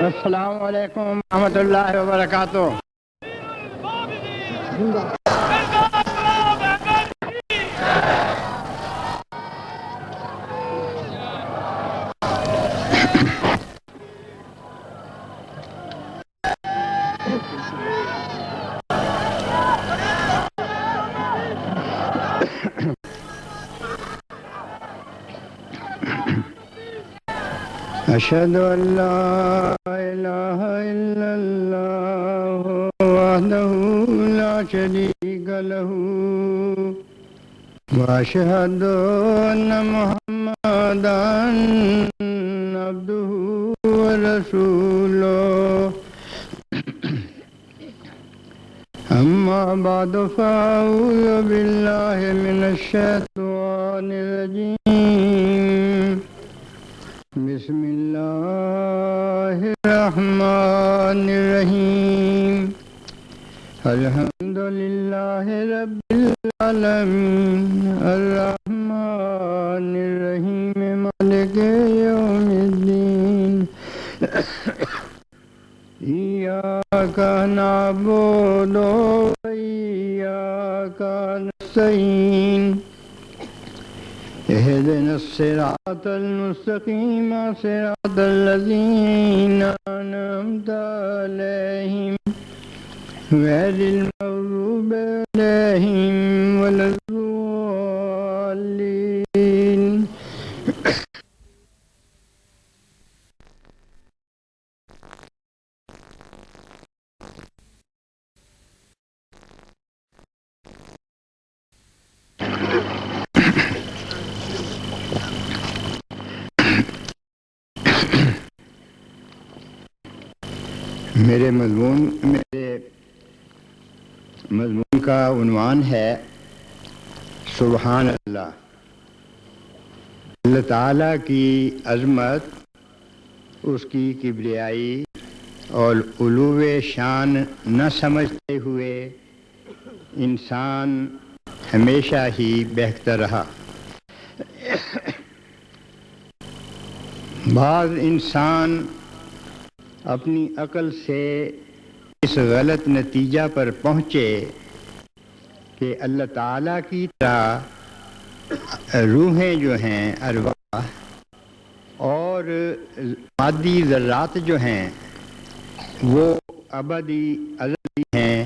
السلام علیکم ورحمۃ اللہ وبرکاتہ۔ اشہد ان لا الہ الا اللہ وحدہ لا شریک لہ واشہد ان محمدا عبدہ ورسولہ اما بعد فاعوذ باللہ من الشیطان الرجیم بسم اللہ الرحمن الرحیم الحمد للہ رب العالمین الرحمن الرحیم مالک یوم الدین ایاک نعبد و ایاک نستعین اهدنا الصراط المستقيم صراط الذين أنعمت عليهم غير المغضوب عليهم ولا الضالين۔ میرے مضمون کا عنوان ہے سبحان اللہ۔ اللہ تعالیٰ کی عظمت، اس کی کبریائی اور علو شان نہ سمجھتے ہوئے انسان ہمیشہ ہی بہکتا رہا۔ بعض انسان اپنی عقل سے اس غلط نتیجہ پر پہنچے کہ اللہ تعالیٰ کی طرح روحیں جو ہیں ارواح اور مادی ذرات جو ہیں وہ ابدی ازلی ہیں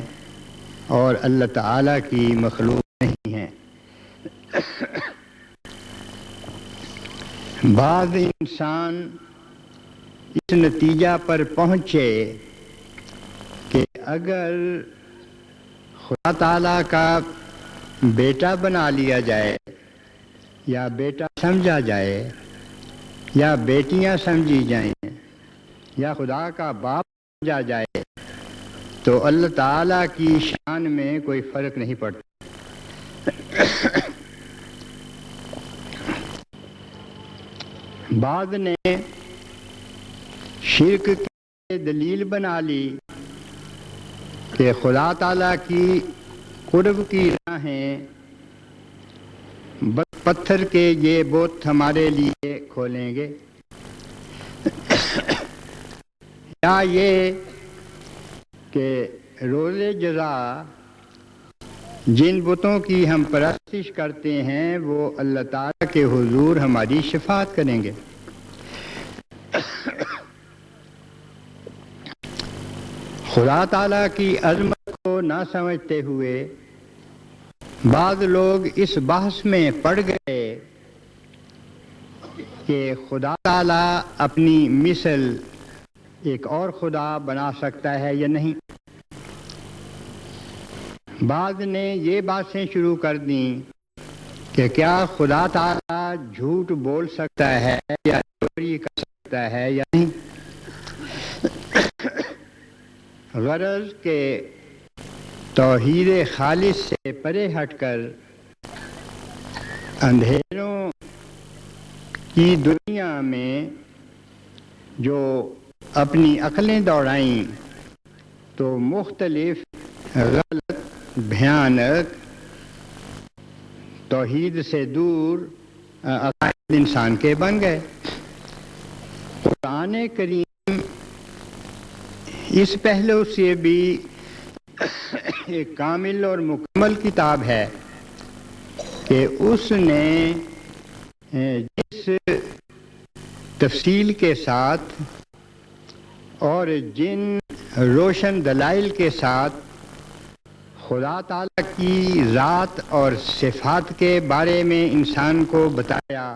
اور اللہ تعالیٰ کی مخلوق نہیں ہیں۔ بعض انسان اس نتیجہ پر پہنچے کہ اگر خدا تعالیٰ کا بیٹا بنا لیا جائے یا بیٹا سمجھا جائے یا بیٹیاں سمجھی جائیں یا خدا کا باپ سمجھا جائے تو اللہ تعالیٰ کی شان میں کوئی فرق نہیں پڑتا۔ بعض نے شرک کی دلیل بنا لی کہ خدا تعالیٰ کی قرب کی راہیں پتھر کے یہ بت ہمارے لیے کھولیں گے، یا یہ کہ روز جزا جن بتوں کی ہم پرستش کرتے ہیں وہ اللہ تعالیٰ کے حضور ہماری شفاعت کریں گے۔ خدا تعالیٰ کی عظمت کو نہ سمجھتے ہوئے بعض لوگ اس بحث میں پڑ گئے کہ خدا تعالیٰ اپنی مثل ایک اور خدا بنا سکتا ہے یا نہیں۔ بعض نے یہ باتیں شروع کر دیں کہ کیا خدا تعالیٰ جھوٹ بول سکتا ہے یا چوری کر سکتا ہے یا نہیں۔ غرض کہ توحید خالص سے پرے ہٹ کر اندھیروں کی دنیا میں جو اپنی عقلیں دوڑائیں تو مختلف غلط بھیانک توحید سے دور عقائد انسان کے بن گئے۔ قرآن کریم اس پہلو سے بھی ایک کامل اور مکمل کتاب ہے کہ اس نے جس تفصیل کے ساتھ اور جن روشن دلائل کے ساتھ خدا تعالیٰ کی ذات اور صفات کے بارے میں انسان کو بتایا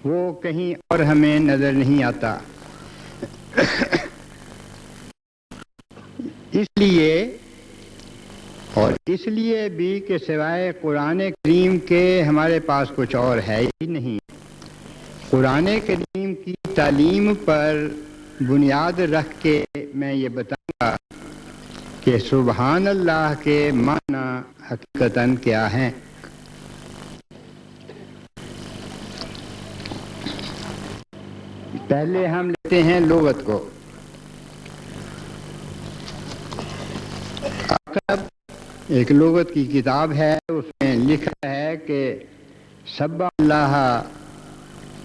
وہ کہیں اور ہمیں نظر نہیں آتا۔ اس لیے بھی کہ سوائے قرآن کریم کے ہمارے پاس کچھ اور ہے ہی نہیں۔ قرآن کریم کی تعلیم پر بنیاد رکھ کے میں یہ بتاؤں گا کہ سبحان اللہ کے معنی حقیقتاً کیا ہیں۔ پہلے ہم لیتے ہیں لغت کو۔ ایک لغت کی کتاب ہے، اس میں لکھا ہے کہ سبح اللہ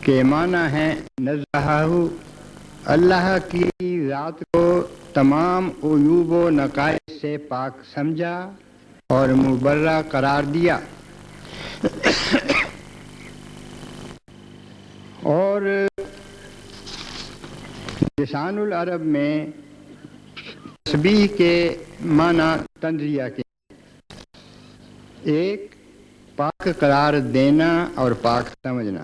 کے معنی ہیں نزہہ، اللہ کی ذات کو تمام عیوب و نقائص سے پاک سمجھا اور مبرہ قرار دیا، اور لسان العرب میں تسبیح کے معنی تنزیہ کے، ایک پاک قرار دینا اور پاک سمجھنا۔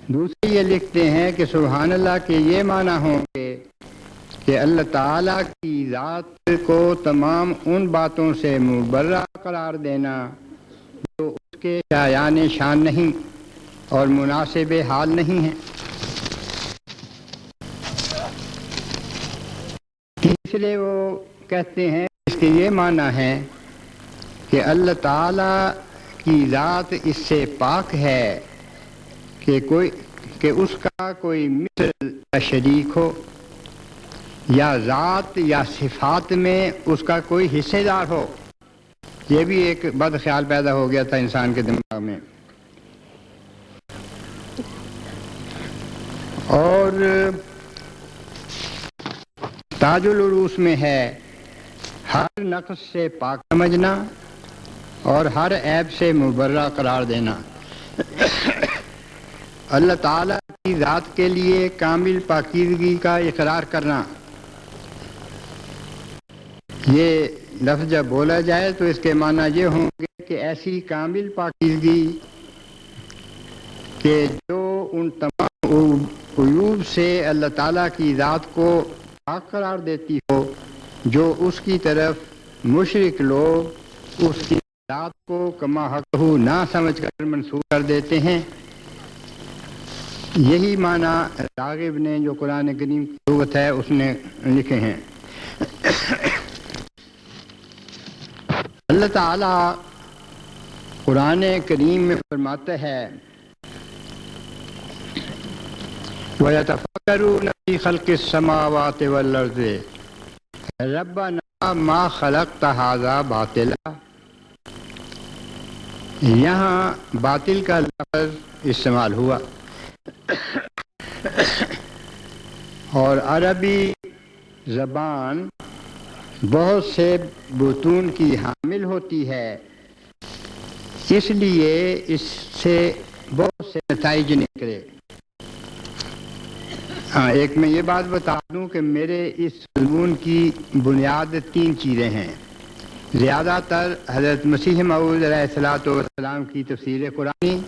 دوسرے یہ لکھتے ہیں کہ سبحان اللہ کے یہ معنی ہوں گے کہ اللہ تعالیٰ کی ذات کو تمام ان باتوں سے مبرہ قرار دینا جو اس کے شایان شان نہیں اور مناسب حال نہیں ہیں۔ تیسرے وہ کہتے ہیں اس کے یہ معنی ہے کہ اللہ تعالیٰ کی ذات اس سے پاک ہے کہ اس کا کوئی مثل یا شریک ہو، یا ذات یا صفات میں اس کا کوئی حصے دار ہو۔ یہ بھی ایک بد خیال پیدا ہو گیا تھا انسان کے دماغ میں۔ اور تاج العروس میں ہے ہر نقص سے پاک سمجھنا اور ہر عیب سے مبرہ قرار دینا۔ اللہ تعالیٰ کی ذات کے لیے کامل پاکیزگی کا اقرار کرنا، یہ لفظ جب بولا جائے تو اس کے معنی یہ ہوں گے کہ ایسی کامل پاکیزگی کہ جو ان تمام عیوب سے اللہ تعالیٰ کی ذات کو پاک قرار دیتی ہو، جو اس کی طرف مشرک لوگ اس کی ذات کو کما حقہ نہ سمجھ کر منسوخ کر دیتے ہیں۔ یہی معنی راغب نے جو قرآن کریم کی لغت ہے اس نے لکھے ہیں۔ اللہ تعالیٰ قرآن کریم میں فرماتا ہے وَيَتَفَكَّرُونَ فِي خَلْقِ السَّمَاوَاتِ وَالْأَرْضِ رَبَّنَا مَا خَلَقْتَ هَذَا بَاطِلًا۔ یہاں باطل کا لفظ استعمال ہوا، اور عربی زبان بہت سے بطون کی حامل ہوتی ہے، اس لیے اس سے بہت سے نتائج نکلے۔ ایک میں یہ بات بتا دوں کہ میرے اس مضمون کی بنیاد 3 چیزیں ہیں۔ زیادہ تر حضرت مسیح موعود علیہ الصلوۃ والسلام کی تفسیر قرآنی،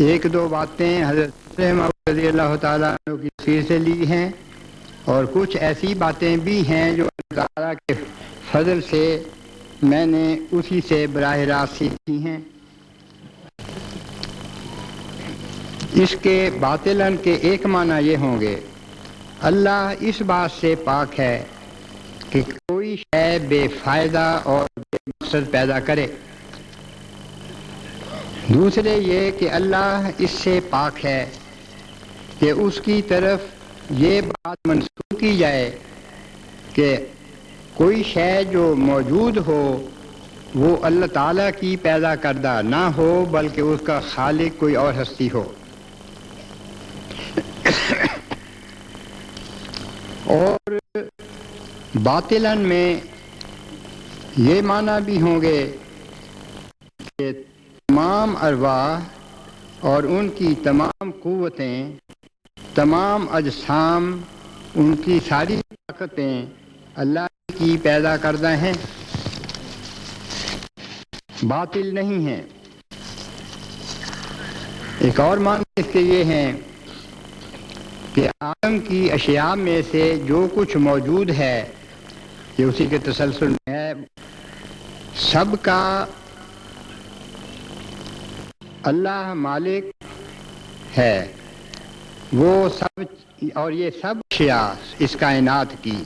1-2 باتیں حضرت مسیح موعود رضی اللہ تعالیٰ عنہ کی تفسیر سے لی ہیں، اور کچھ ایسی باتیں بھی ہیں جو اللہ تعالیٰ کے فضل سے میں نے اسی سے براہ راست سیکھی ہیں۔ اس کے باطلاً کے ایک معنی یہ ہوں گے، اللہ اس بات سے پاک ہے کہ کوئی شے بے فائدہ اور بے مقصد پیدا کرے۔ دوسرے یہ کہ اللہ اس سے پاک ہے کہ اس کی طرف یہ بات منسوخ کی جائے کہ کوئی شے جو موجود ہو وہ اللہ تعالیٰ کی پیدا کردہ نہ ہو بلکہ اس کا خالق کوئی اور ہستی ہو۔ اور باطلاً میں یہ معنی بھی ہوں گے کہ تمام ارواح اور ان کی تمام قوتیں، تمام اجسام، ان کی ساری طاقتیں اللہ کی پیدا کردہ ہیں، باطل نہیں ہیں۔ ایک اور معنی اس کے یہ ہیں کہ عالم کی اشیاء میں سے جو کچھ موجود ہے یہ اسی کے تسلسل میں ہے، سب کا اللہ مالک ہے، وہ سب، اور یہ سب اشیاء اس کائنات کی،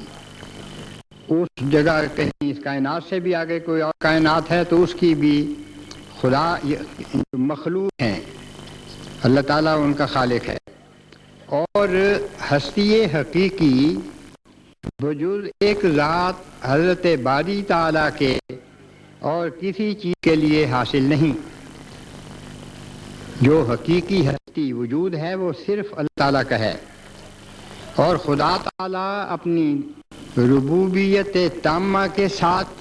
اس جگہ کہیں اس کائنات سے بھی آگے کوئی اور کائنات ہے تو اس کی بھی خدا مخلوق ہیں، اللہ تعالیٰ ان کا خالق ہے۔ اور ہستی حقیقی وجود ایک ذات حضرت باری تعالیٰ کے اور کسی چیز کے لیے حاصل نہیں، جو حقیقی ہستی وجود ہے وہ صرف اللہ تعالیٰ کا ہے، اور خدا تعالیٰ اپنی ربوبیت تامہ کے ساتھ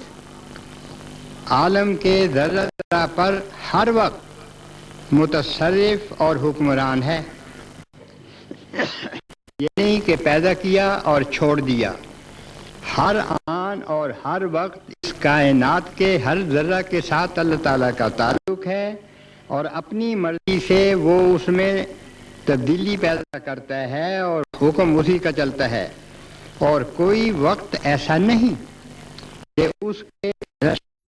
عالم کے ذرہ ذرہ پر ہر وقت متصرف اور حکمران ہے۔ یہ نہیں کہ پیدا کیا اور چھوڑ دیا، ہر آن اور ہر وقت اس کائنات کے ہر ذرہ کے ساتھ اللہ تعالیٰ کا تعلق ہے، اور اپنی مرضی سے وہ اس میں تبدیلی پیدا کرتا ہے اور حکم اسی کا چلتا ہے، اور کوئی وقت ایسا نہیں کہ اس کے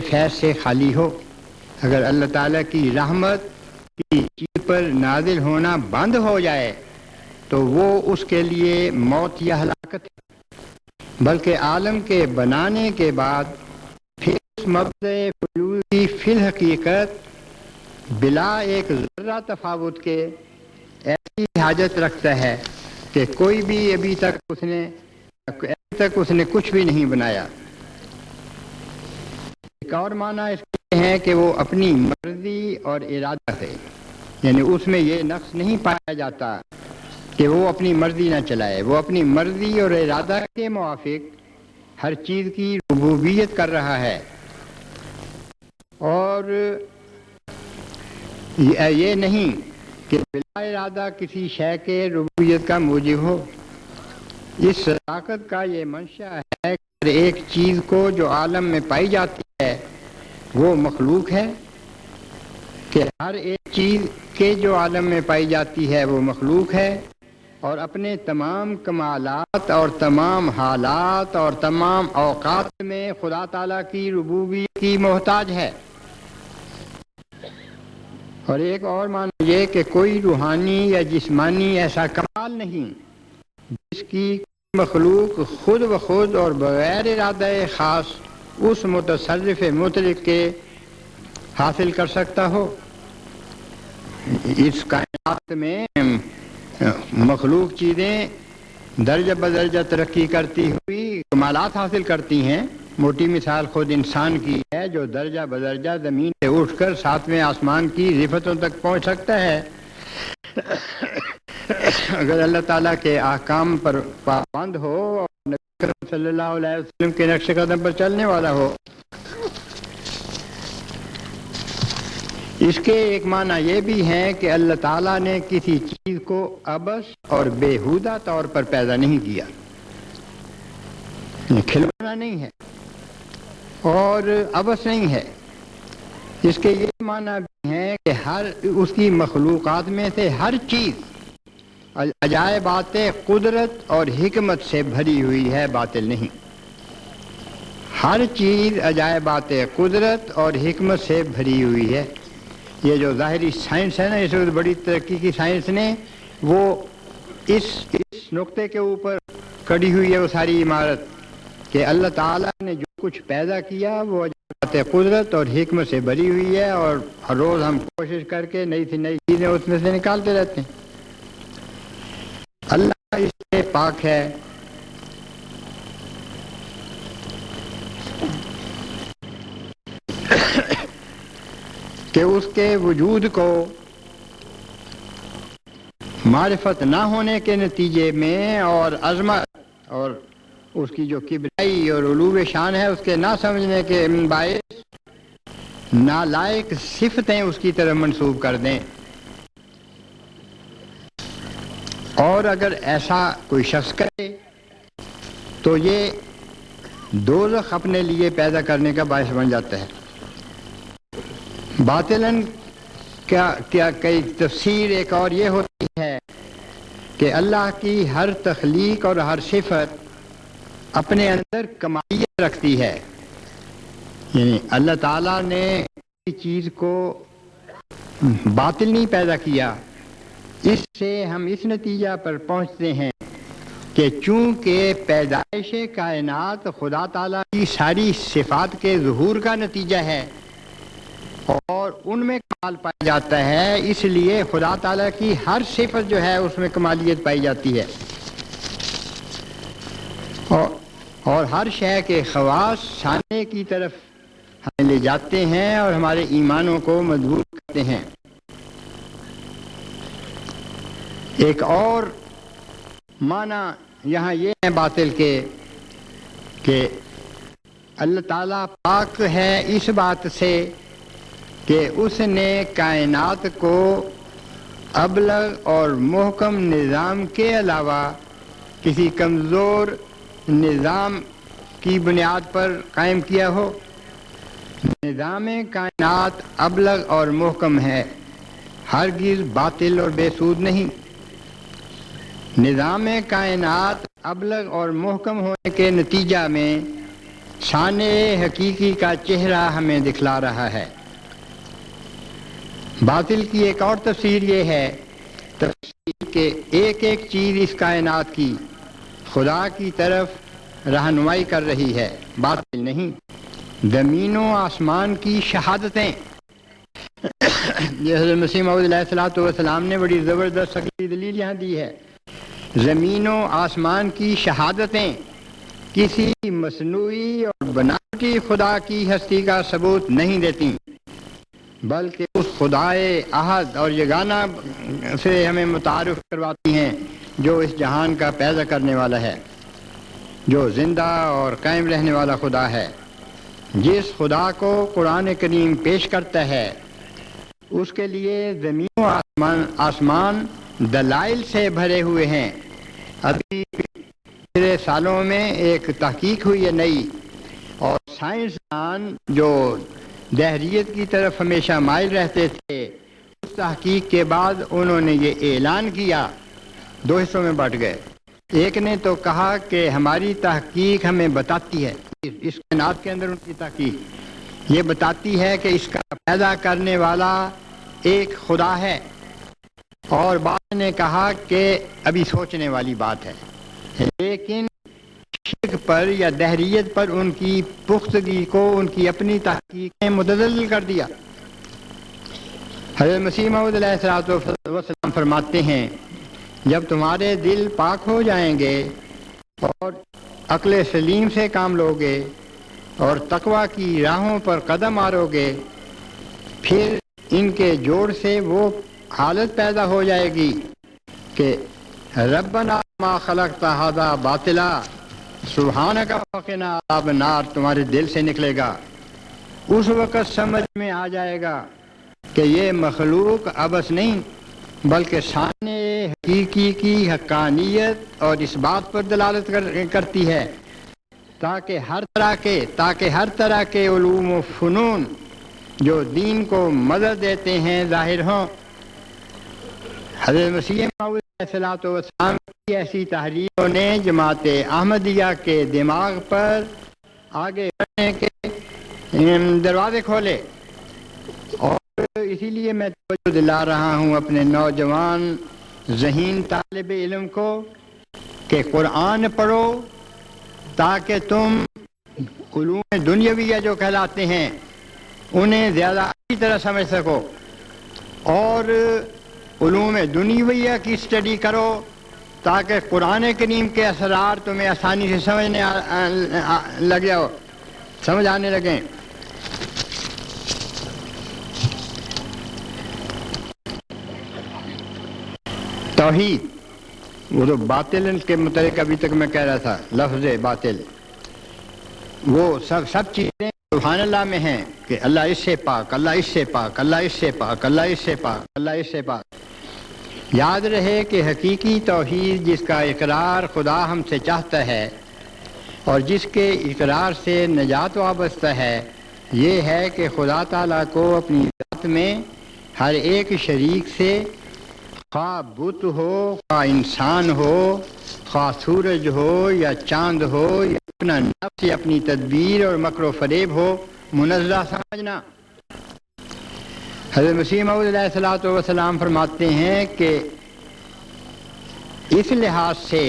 خیر سے خالی ہو۔ اگر اللہ تعالیٰ کی رحمت کی چیز پر نازل ہونا بند ہو جائے تو وہ اس کے لیے موت یا ہلاکت ہے، بلکہ عالم کے بنانے کے بعد پھر اس مبدأ وجود کی فی الحقیقت بلا ایک ذرہ تفاوت کے ایسی حاجت رکھتا ہے کہ کوئی بھی ابھی تک اس نے کچھ بھی نہیں بنایا۔ ایک اور معنی اس کے ہے کہ وہ اپنی مرضی اور ارادہ سے، یعنی اس میں یہ نقص نہیں پایا جاتا کہ وہ اپنی مرضی نہ چلائے، وہ اپنی مرضی اور ارادہ کے موافق ہر چیز کی ربوبیت کر رہا ہے، اور یہ نہیں کہ بلا ارادہ کسی شے کے ربوبیت کا موجب ہو۔ اس صداقت کا یہ منشا ہے کہ ایک چیز کو جو عالم میں پائی جاتی ہے وہ مخلوق ہے، کہ ہر ایک چیز کے جو عالم میں پائی جاتی ہے وہ مخلوق ہے، اور اپنے تمام کمالات اور تمام حالات اور تمام اوقات میں خدا تعالیٰ کی ربوبیت کی محتاج ہے۔ اور ایک اور معنی یہ کہ کوئی روحانی یا جسمانی ایسا کمال نہیں جس کی مخلوق خود بخود اور بغیر ارادہ خاص اس متصرف مطلق کے حاصل کر سکتا ہو۔ اس کائنات میں مخلوق چیزیں درجہ بدرجہ ترقی کرتی ہوئی کمالات حاصل کرتی ہیں۔ موٹی مثال خود انسان کی ہے، جو درجہ بدرجہ زمین سے اٹھ کر 7ویں آسمان کی رفتوں تک پہنچ سکتا ہے اگر اللہ تعالیٰ کے احکام پر پابند ہو اور نبی کریم صلی اللہ علیہ وسلم کے نقش قدم پر چلنے والا ہو۔ اس کے ایک معنی یہ بھی ہے کہ اللہ تعالیٰ نے کسی چیز کو عبث اور بیہودہ طور پر پیدا نہیں کیا، کھلوانا نہیں ہے اور عبث نہیں ہے۔ اس کے یہ معنی بھی ہے کہ ہر اس کی مخلوقات میں سے ہر چیز عجائبات قدرت اور حکمت سے بھری ہوئی ہے، باطل نہیں۔ ہر چیز عجائبات قدرت اور حکمت سے بھری ہوئی ہے۔ یہ جو ظاہری سائنس ہے نا، اس وقت بڑی ترقی کی سائنس نے، وہ اس نقطے کے اوپر کھڑی ہوئی ہے وہ ساری عمارت کہ اللہ تعالیٰ نے جو کچھ پیدا کیا وہ عجائبات قدرت اور حکمت سے بھری ہوئی ہے، اور ہر روز ہم کوشش کر کے نئی سے نئی چیزیں اس میں سے نکالتے رہتے ہیں۔ اللہ اس سے پاک ہے۔ کہ اس کے وجود کو معرفت نہ ہونے کے نتیجے میں اور عظمت اور اس کی جو کبریائی اور علو شان ہے اس کے نہ سمجھنے کے باعث نالائق صفتیں اس کی طرف منسوب کر دیں. اور اگر ایسا کوئی شخص کرے تو یہ دوزخ اپنے لیے پیدا کرنے کا باعث بن جاتا ہے. باطلاً کیا کئی تفسیر ایک اور یہ ہوتی ہے کہ اللہ کی ہر تخلیق اور ہر صفت اپنے اندر کمالیت رکھتی ہے. یعنی اللہ تعالیٰ نے کسی چیز کو باطل نہیں پیدا کیا. اس سے ہم اس نتیجہ پر پہنچتے ہیں کہ چونکہ پیدائش کائنات خدا تعالیٰ کی ساری صفات کے ظہور کا نتیجہ ہے اور ان میں کمال پایا جاتا ہے، اس لیے خدا تعالیٰ کی ہر صفت جو ہے اس میں کمالیت پائی جاتی ہے اور ہر شے کے خواص سامنے کی طرف ہمیں لے جاتے ہیں اور ہمارے ایمانوں کو مضبوط کرتے ہیں. ایک اور معنی یہاں یہ ہے باطل کے کہ اللہ تعالیٰ پاک ہے اس بات سے کہ اس نے کائنات کو ابلغ اور محکم نظام کے علاوہ کسی کمزور نظام کی بنیاد پر قائم کیا ہو. نظام کائنات ابلغ اور محکم ہے، ہرگز باطل اور بے سود نہیں. نظام کائنات ابلغ اور محکم ہونے کے نتیجہ میں شان حقیقی کا چہرہ ہمیں دکھلا رہا ہے. باطل کی ایک اور تفسیر یہ ہے کہ ایک ایک چیز اس کائنات کی خدا کی طرف رہنمائی کر رہی ہے، باطل نہیں. زمین و آسمان کی شہادتیں، یہ حضرت مسیح موعود علیہ الصلوۃ والسلام نے بڑی زبردست عقلی دلیل یہاں دی ہے. زمین و آسمان کی شہادتیں کسی مصنوعی اور بناوٹی خدا کی ہستی کا ثبوت نہیں دیتی، بلکہ اس خدائے احد اور یگانہ سے ہمیں متعارف کرواتی ہیں جو اس جہان کا پیدا کرنے والا ہے، جو زندہ اور قائم رہنے والا خدا ہے. جس خدا کو قرآن کریم پیش کرتا ہے اس کے لیے زمین و آسمان دلائل سے بھرے ہوئے ہیں. ابھی پچھلے سالوں میں ایک تحقیق ہوئی ہے نئی، اور سائنسدان جو دہریت کی طرف ہمیشہ مائل رہتے تھے، اس تحقیق کے بعد انہوں نے یہ اعلان کیا، دو حصوں میں بٹ گئے. ایک نے تو کہا کہ ہماری تحقیق ہمیں بتاتی ہے، اس کائنات کے اندر ان کی تحقیق یہ بتاتی ہے کہ اس کا پیدا کرنے والا ایک خدا ہے، اور بعض نے کہا کہ ابھی سوچنے والی بات ہے. لیکن شرک پر یا دہریت پر ان کی پختگی کو ان کی اپنی تحقیق نے متزلزل کر دیا. حضرت مسیح موعود علیہ الصلوۃ والسلام فرماتے ہیں جب تمہارے دل پاک ہو جائیں گے اور عقل سلیم سے کام لوگے اور تقوی کی راہوں پر قدم مارو گے، پھر ان کے جوڑ سے وہ حالت پیدا ہو جائے گی کہ ربنا ما خلقت ھذا باطلا سبحانک فقنا عذاب النار تمہارے دل سے نکلے گا. اس وقت سمجھ میں آ جائے گا کہ یہ مخلوق عبث نہیں بلکہ شان حقیقی کی حقانیت اور اس بات پر دلالت کرتی ہے تاکہ ہر طرح کے علوم و فنون جو دین کو مدد دیتے ہیں ظاہر ہوں. حضرت مسیح موعود علیہ الصلوۃ والسلام کی ایسی تحریروں نے جماعت احمدیہ کے دماغ پر آگے بڑھنے کے دروازے کھولے، اور اسی لیے میں توجہ دلا رہا ہوں اپنے نوجوان ذہین طالب علم کو کہ قرآن پڑھو تاکہ تم علوم دنیاویہ جو کہلاتے ہیں انہیں زیادہ اچھی طرح سمجھ سکو، اور علوم دنیاویہ کی اسٹڈی کرو تاکہ قرآن کریم کے اسرار تمہیں آسانی سے سمجھ آنے لگیں. توحید وہ تو باطل کے متعلق ابھی تک میں کہہ رہا تھا، لفظ باطل وہ سب چیزیں سبحان اللہ میں ہیں کہ اللہ اس سے پاک، اللہ اس سے پاک، اللہ اس سے پاک، اللہ اس سے پاک، اللہ اس سے پاک۔ یاد رہے کہ حقیقی توحید جس کا اقرار خدا ہم سے چاہتا ہے اور جس کے اقرار سے نجات وابستہ ہے، یہ ہے کہ خدا تعالیٰ کو اپنی ذات میں ہر ایک شریک سے، خواہ بت ہو، خواہ انسان ہو، خواہ سورج ہو یا چاند ہو یا اپنا نفس یا اپنی تدبیر اور مکر و فریب ہو، منزہ سمجھنا۔ حضرت مسیح موعود علیہ الصلوۃ والسلام فرماتے ہیں کہ اس لحاظ سے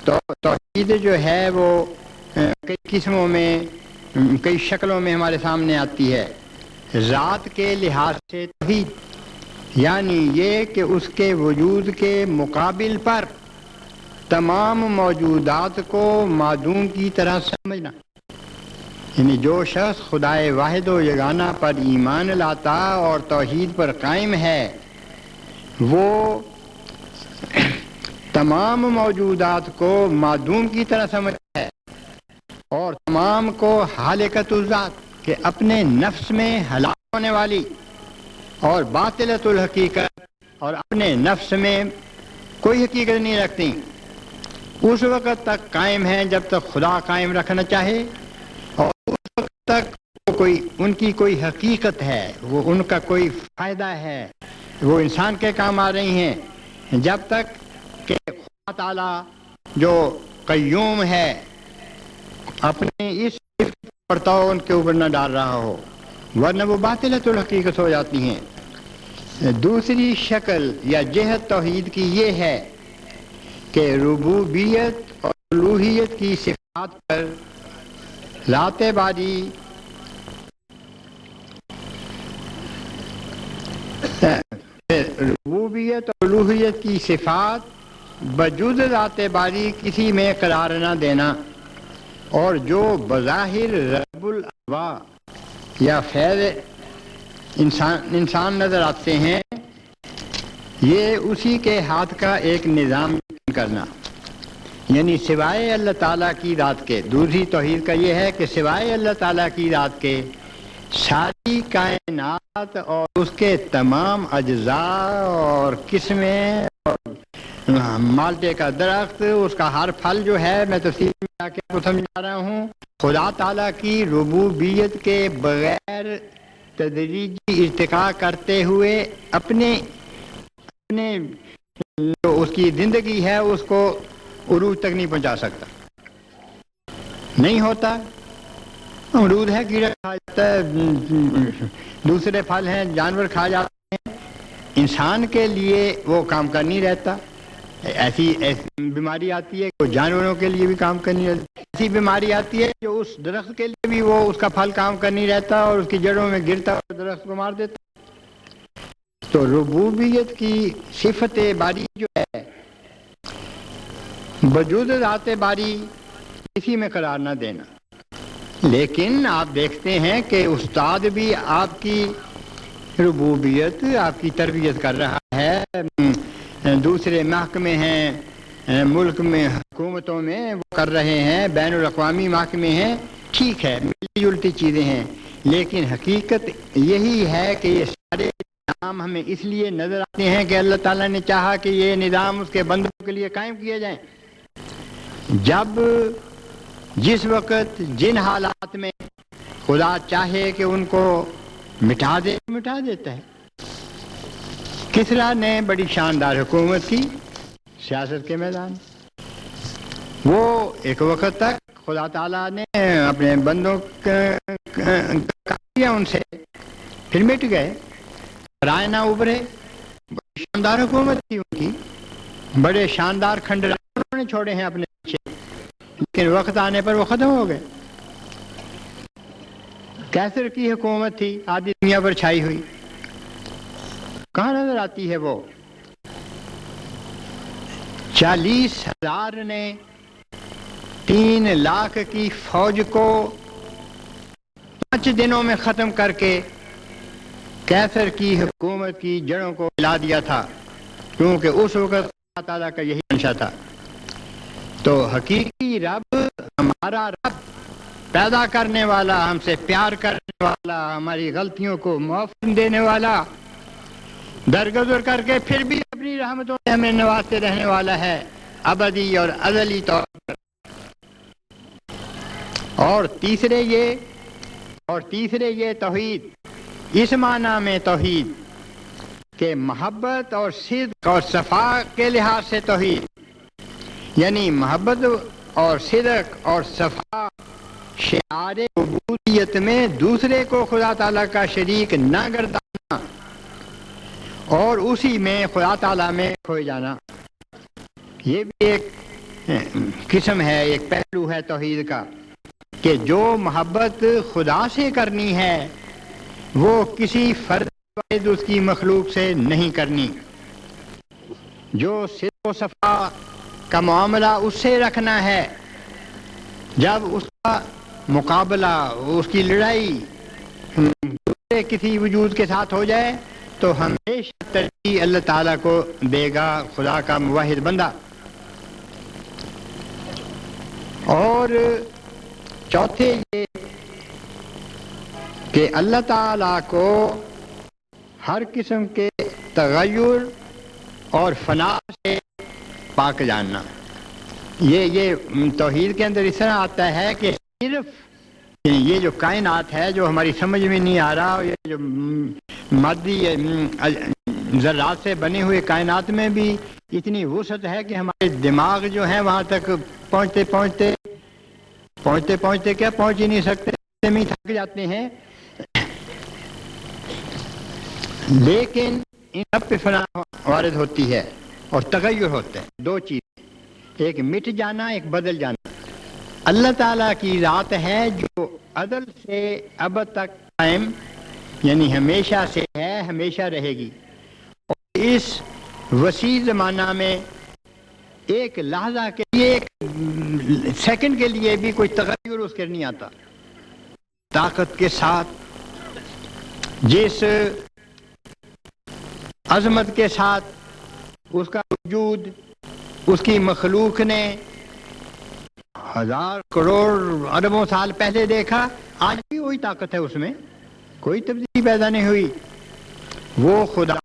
توحید جو ہے وہ کئی قسموں میں، کئی شکلوں میں ہمارے سامنے آتی ہے۔ ذات کے لحاظ سے توحید یعنی یہ کہ اس کے وجود کے مقابل پر تمام موجودات کو معدوم کی طرح سمجھنا، یعنی جو شخص خدائے واحد و یگانہ پر ایمان لاتا اور توحید پر قائم ہے، وہ تمام موجودات کو معدوم کی طرح سمجھتا ہے اور تمام کو حالقۃ الذات کہ اپنے نفس میں ہلاک ہونے والی اور باطلۃ الحقیقت اور اپنے نفس میں کوئی حقیقت نہیں رکھتی، اس وقت تک قائم ہیں جب تک خدا قائم رکھنا چاہے، اور اس وقت تک ان کی کوئی حقیقت ہے، وہ ان کا کوئی فائدہ ہے، وہ انسان کے کام آ رہی ہیں، جب تک کہ خدا تعالیٰ جو قیوم ہے اپنے اس پرتاؤ ان کے اوپر نہ ڈال رہا ہو، ورنہ وہ باطلۃ الحقیقت ہو جاتی ہیں۔ دوسری شکل یا جہت توحید کی یہ ہے کہ ربوبیت اور الوہیت کی صفات پر ذات باری ربوبیت اور الوہیت کی صفات بجز ذات باری کسی میں قرار نہ دینا، اور جو بظاہر رب الارواح یا فیض انسان نظر آتے ہیں، یہ اسی کے ہاتھ کا ایک نظام کرنا، یعنی سوائے اللہ تعالیٰ کی ذات کے۔ دوسری توحید کا یہ ہے کہ سوائے اللہ تعالیٰ کی ذات کے ساری کائنات اور اس کے تمام اجزاء اور قسمیں اور مالٹے کا درخت، اس کا ہر پھل جو ہے، میں تفصیل میں آ کے کو سمجھا رہا ہوں، خدا تعالیٰ کی ربوبیت کے بغیر تدریجی ارتقاء کرتے ہوئے اپنے جو اس کی زندگی ہے اس کو عروج تک نہیں پہنچا سکتا، نہیں ہوتا۔ امرود ہے کیڑا کھا جاتا ہے، دوسرے پھل ہیں جانور کھا جاتے ہیں، انسان کے لیے وہ کام کر نہیں رہتا۔ ایسی بیماری آتی ہے کہ جانوروں کے لیے بھی کام کر نہیں رہتا، ایسی بیماری آتی ہے جو اس درخت کے لیے بھی وہ اس کا پھل کام کر نہیں رہتا اور اس کی جڑوں میں گرتا اور درخت کو مار دیتا۔ تو ربوبیت کی صفت باری جو ہے بجوز ذات باری کسی میں قرار نہ دینا۔ لیکن آپ دیکھتے ہیں کہ استاد بھی آپ کی ربوبیت، آپ کی تربیت کر رہا ہے، دوسرے محکمے ہیں، ملک میں حکومتوں میں وہ کر رہے ہیں، بین الاقوامی محکمے ہیں، ٹھیک ہے، ملتی جلتی چیزیں ہیں، لیکن حقیقت یہی ہے کہ یہ سارے نظام ہمیں اس لیے نظر آتے ہیں کہ اللہ تعالیٰ نے چاہا کہ یہ نظام اس کے بندوں کے لیے قائم کیے جائیں۔ جس وقت جن حالات میں خدا چاہے کہ ان کو مٹا دے، مٹا دیتا ہے۔ کسریٰ نے بڑی شاندار حکومت کی سیاست کے میدان، وہ ایک وقت تک خدا تعالیٰ نے اپنے بندوں کیا ان سے، پھر مٹ گئے، رائے نہ ابھرے۔ بڑی شاندار حکومت تھی ان کی، بڑے شاندار کھنڈرات انہوں نے چھوڑے ہیں اپنے پیچھے، لیکن وقت آنے پر وہ ختم ہو گئے۔ کیسر کی حکومت تھی، آدھی دنیا پر چھائی ہوئی، کہاں نظر آتی ہے وہ؟ 40,000 نے 3 لاکھ کی فوج کو 5 دنوں میں ختم کر کے کیسر کی حکومت کی جڑوں کو ہلا دیا تھا، کیونکہ اس وقت اللہ تعالیٰ کا یہی منشا تھا. تو حقیقی رب ہمارا رب پیدا کرنے والا، ہم سے پیار کرنے والا، ہماری غلطیوں کو معاف دینے والا، درگزر کر کے پھر بھی اپنی رحمتوں سے ہمیں نوازتے رہنے والا ہے ابدی اور ازلی طور پر. اور تیسرے یہ توحید، اس معنی میں توحید کہ محبت اور صدق اور صفا کے لحاظ سے توحید، یعنی محبت اور صدق اور صفا شعار عبودیت میں دوسرے کو خدا تعالیٰ کا شریک نہ گردانا اور اسی میں خدا تعالیٰ میں کھوئے جانا. یہ بھی ایک قسم ہے، ایک پہلو ہے توحید کا کہ جو محبت خدا سے کرنی ہے وہ کسی فرد واحد اس کی مخلوق سے نہیں کرنی. جو صدق و صفا کا معاملہ اس سے رکھنا ہے، جب اس کا مقابلہ، اس کی لڑائی دوسرے کسی وجود کے ساتھ ہو جائے تو ہمیشہ ترجیح اللہ تعالیٰ کو دے گا، خدا کا موحد بندہ. اور چوتھے یہ کہ اللہ تعالیٰ کو ہر قسم کے تغیر اور فنا سے پاک جاننا. یہ توحید کے اندر اس طرح آتا ہے کہ صرف یہ جو کائنات ہے جو ہماری سمجھ میں نہیں آ رہا، یہ جو مادی ذرات سے بنے ہوئے کائنات میں بھی اتنی وسعت ہے کہ ہمارے دماغ جو ہیں وہاں تک پہنچتے کیا پہنچ ہی نہیں سکتے، میں تھک جاتے ہیں. لیکن ان سب پہ فنا وارد ہوتی ہے اور تغیر ہوتے ہیں. دو چیزیں، ایک مٹ جانا، ایک بدل جانا. اللہ تعالیٰ کی ذات ہے جو ازل سے ابد تک قائم، یعنی ہمیشہ سے ہے، ہمیشہ رہے گی. اور اس وسیع زمانہ میں ایک لحظہ کے لیے، ایک سیکنڈ کے لیے بھی کوئی تغیر اس کے نہیں آتا. طاقت کے ساتھ، جس عظمت کے ساتھ اس کا وجود اس کی مخلوق نے ہزار کروڑ اربوں سال پہلے دیکھا، آج بھی وہی طاقت ہے، اس میں کوئی تبدیلی پیدا نہیں ہوئی. وہ خدا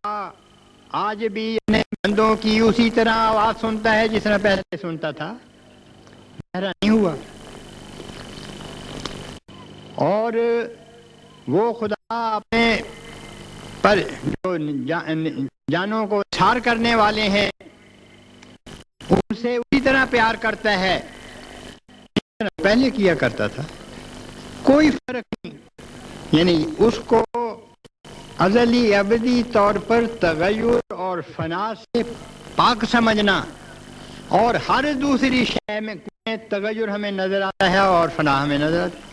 آج بھی اپنے بندوں کی اسی طرح آواز سنتا ہے جس طرح پہلے سنتا تھا، بہرا نہیں ہوا. اور وہ خدا اپنے پر جو جانوں کو چھار کرنے والے ہیں ان سے اسی طرح پیار کرتا ہے جس طرح پہلے کیا کرتا تھا. کوئی فرق نہیں، یعنی اس کو ازلی ابدی طور پر تغیر اور فنا سے پاک سمجھنا، اور ہر دوسری شے میں تغیر ہمیں نظر آتا ہے اور فنا ہمیں نظر آتا ہے.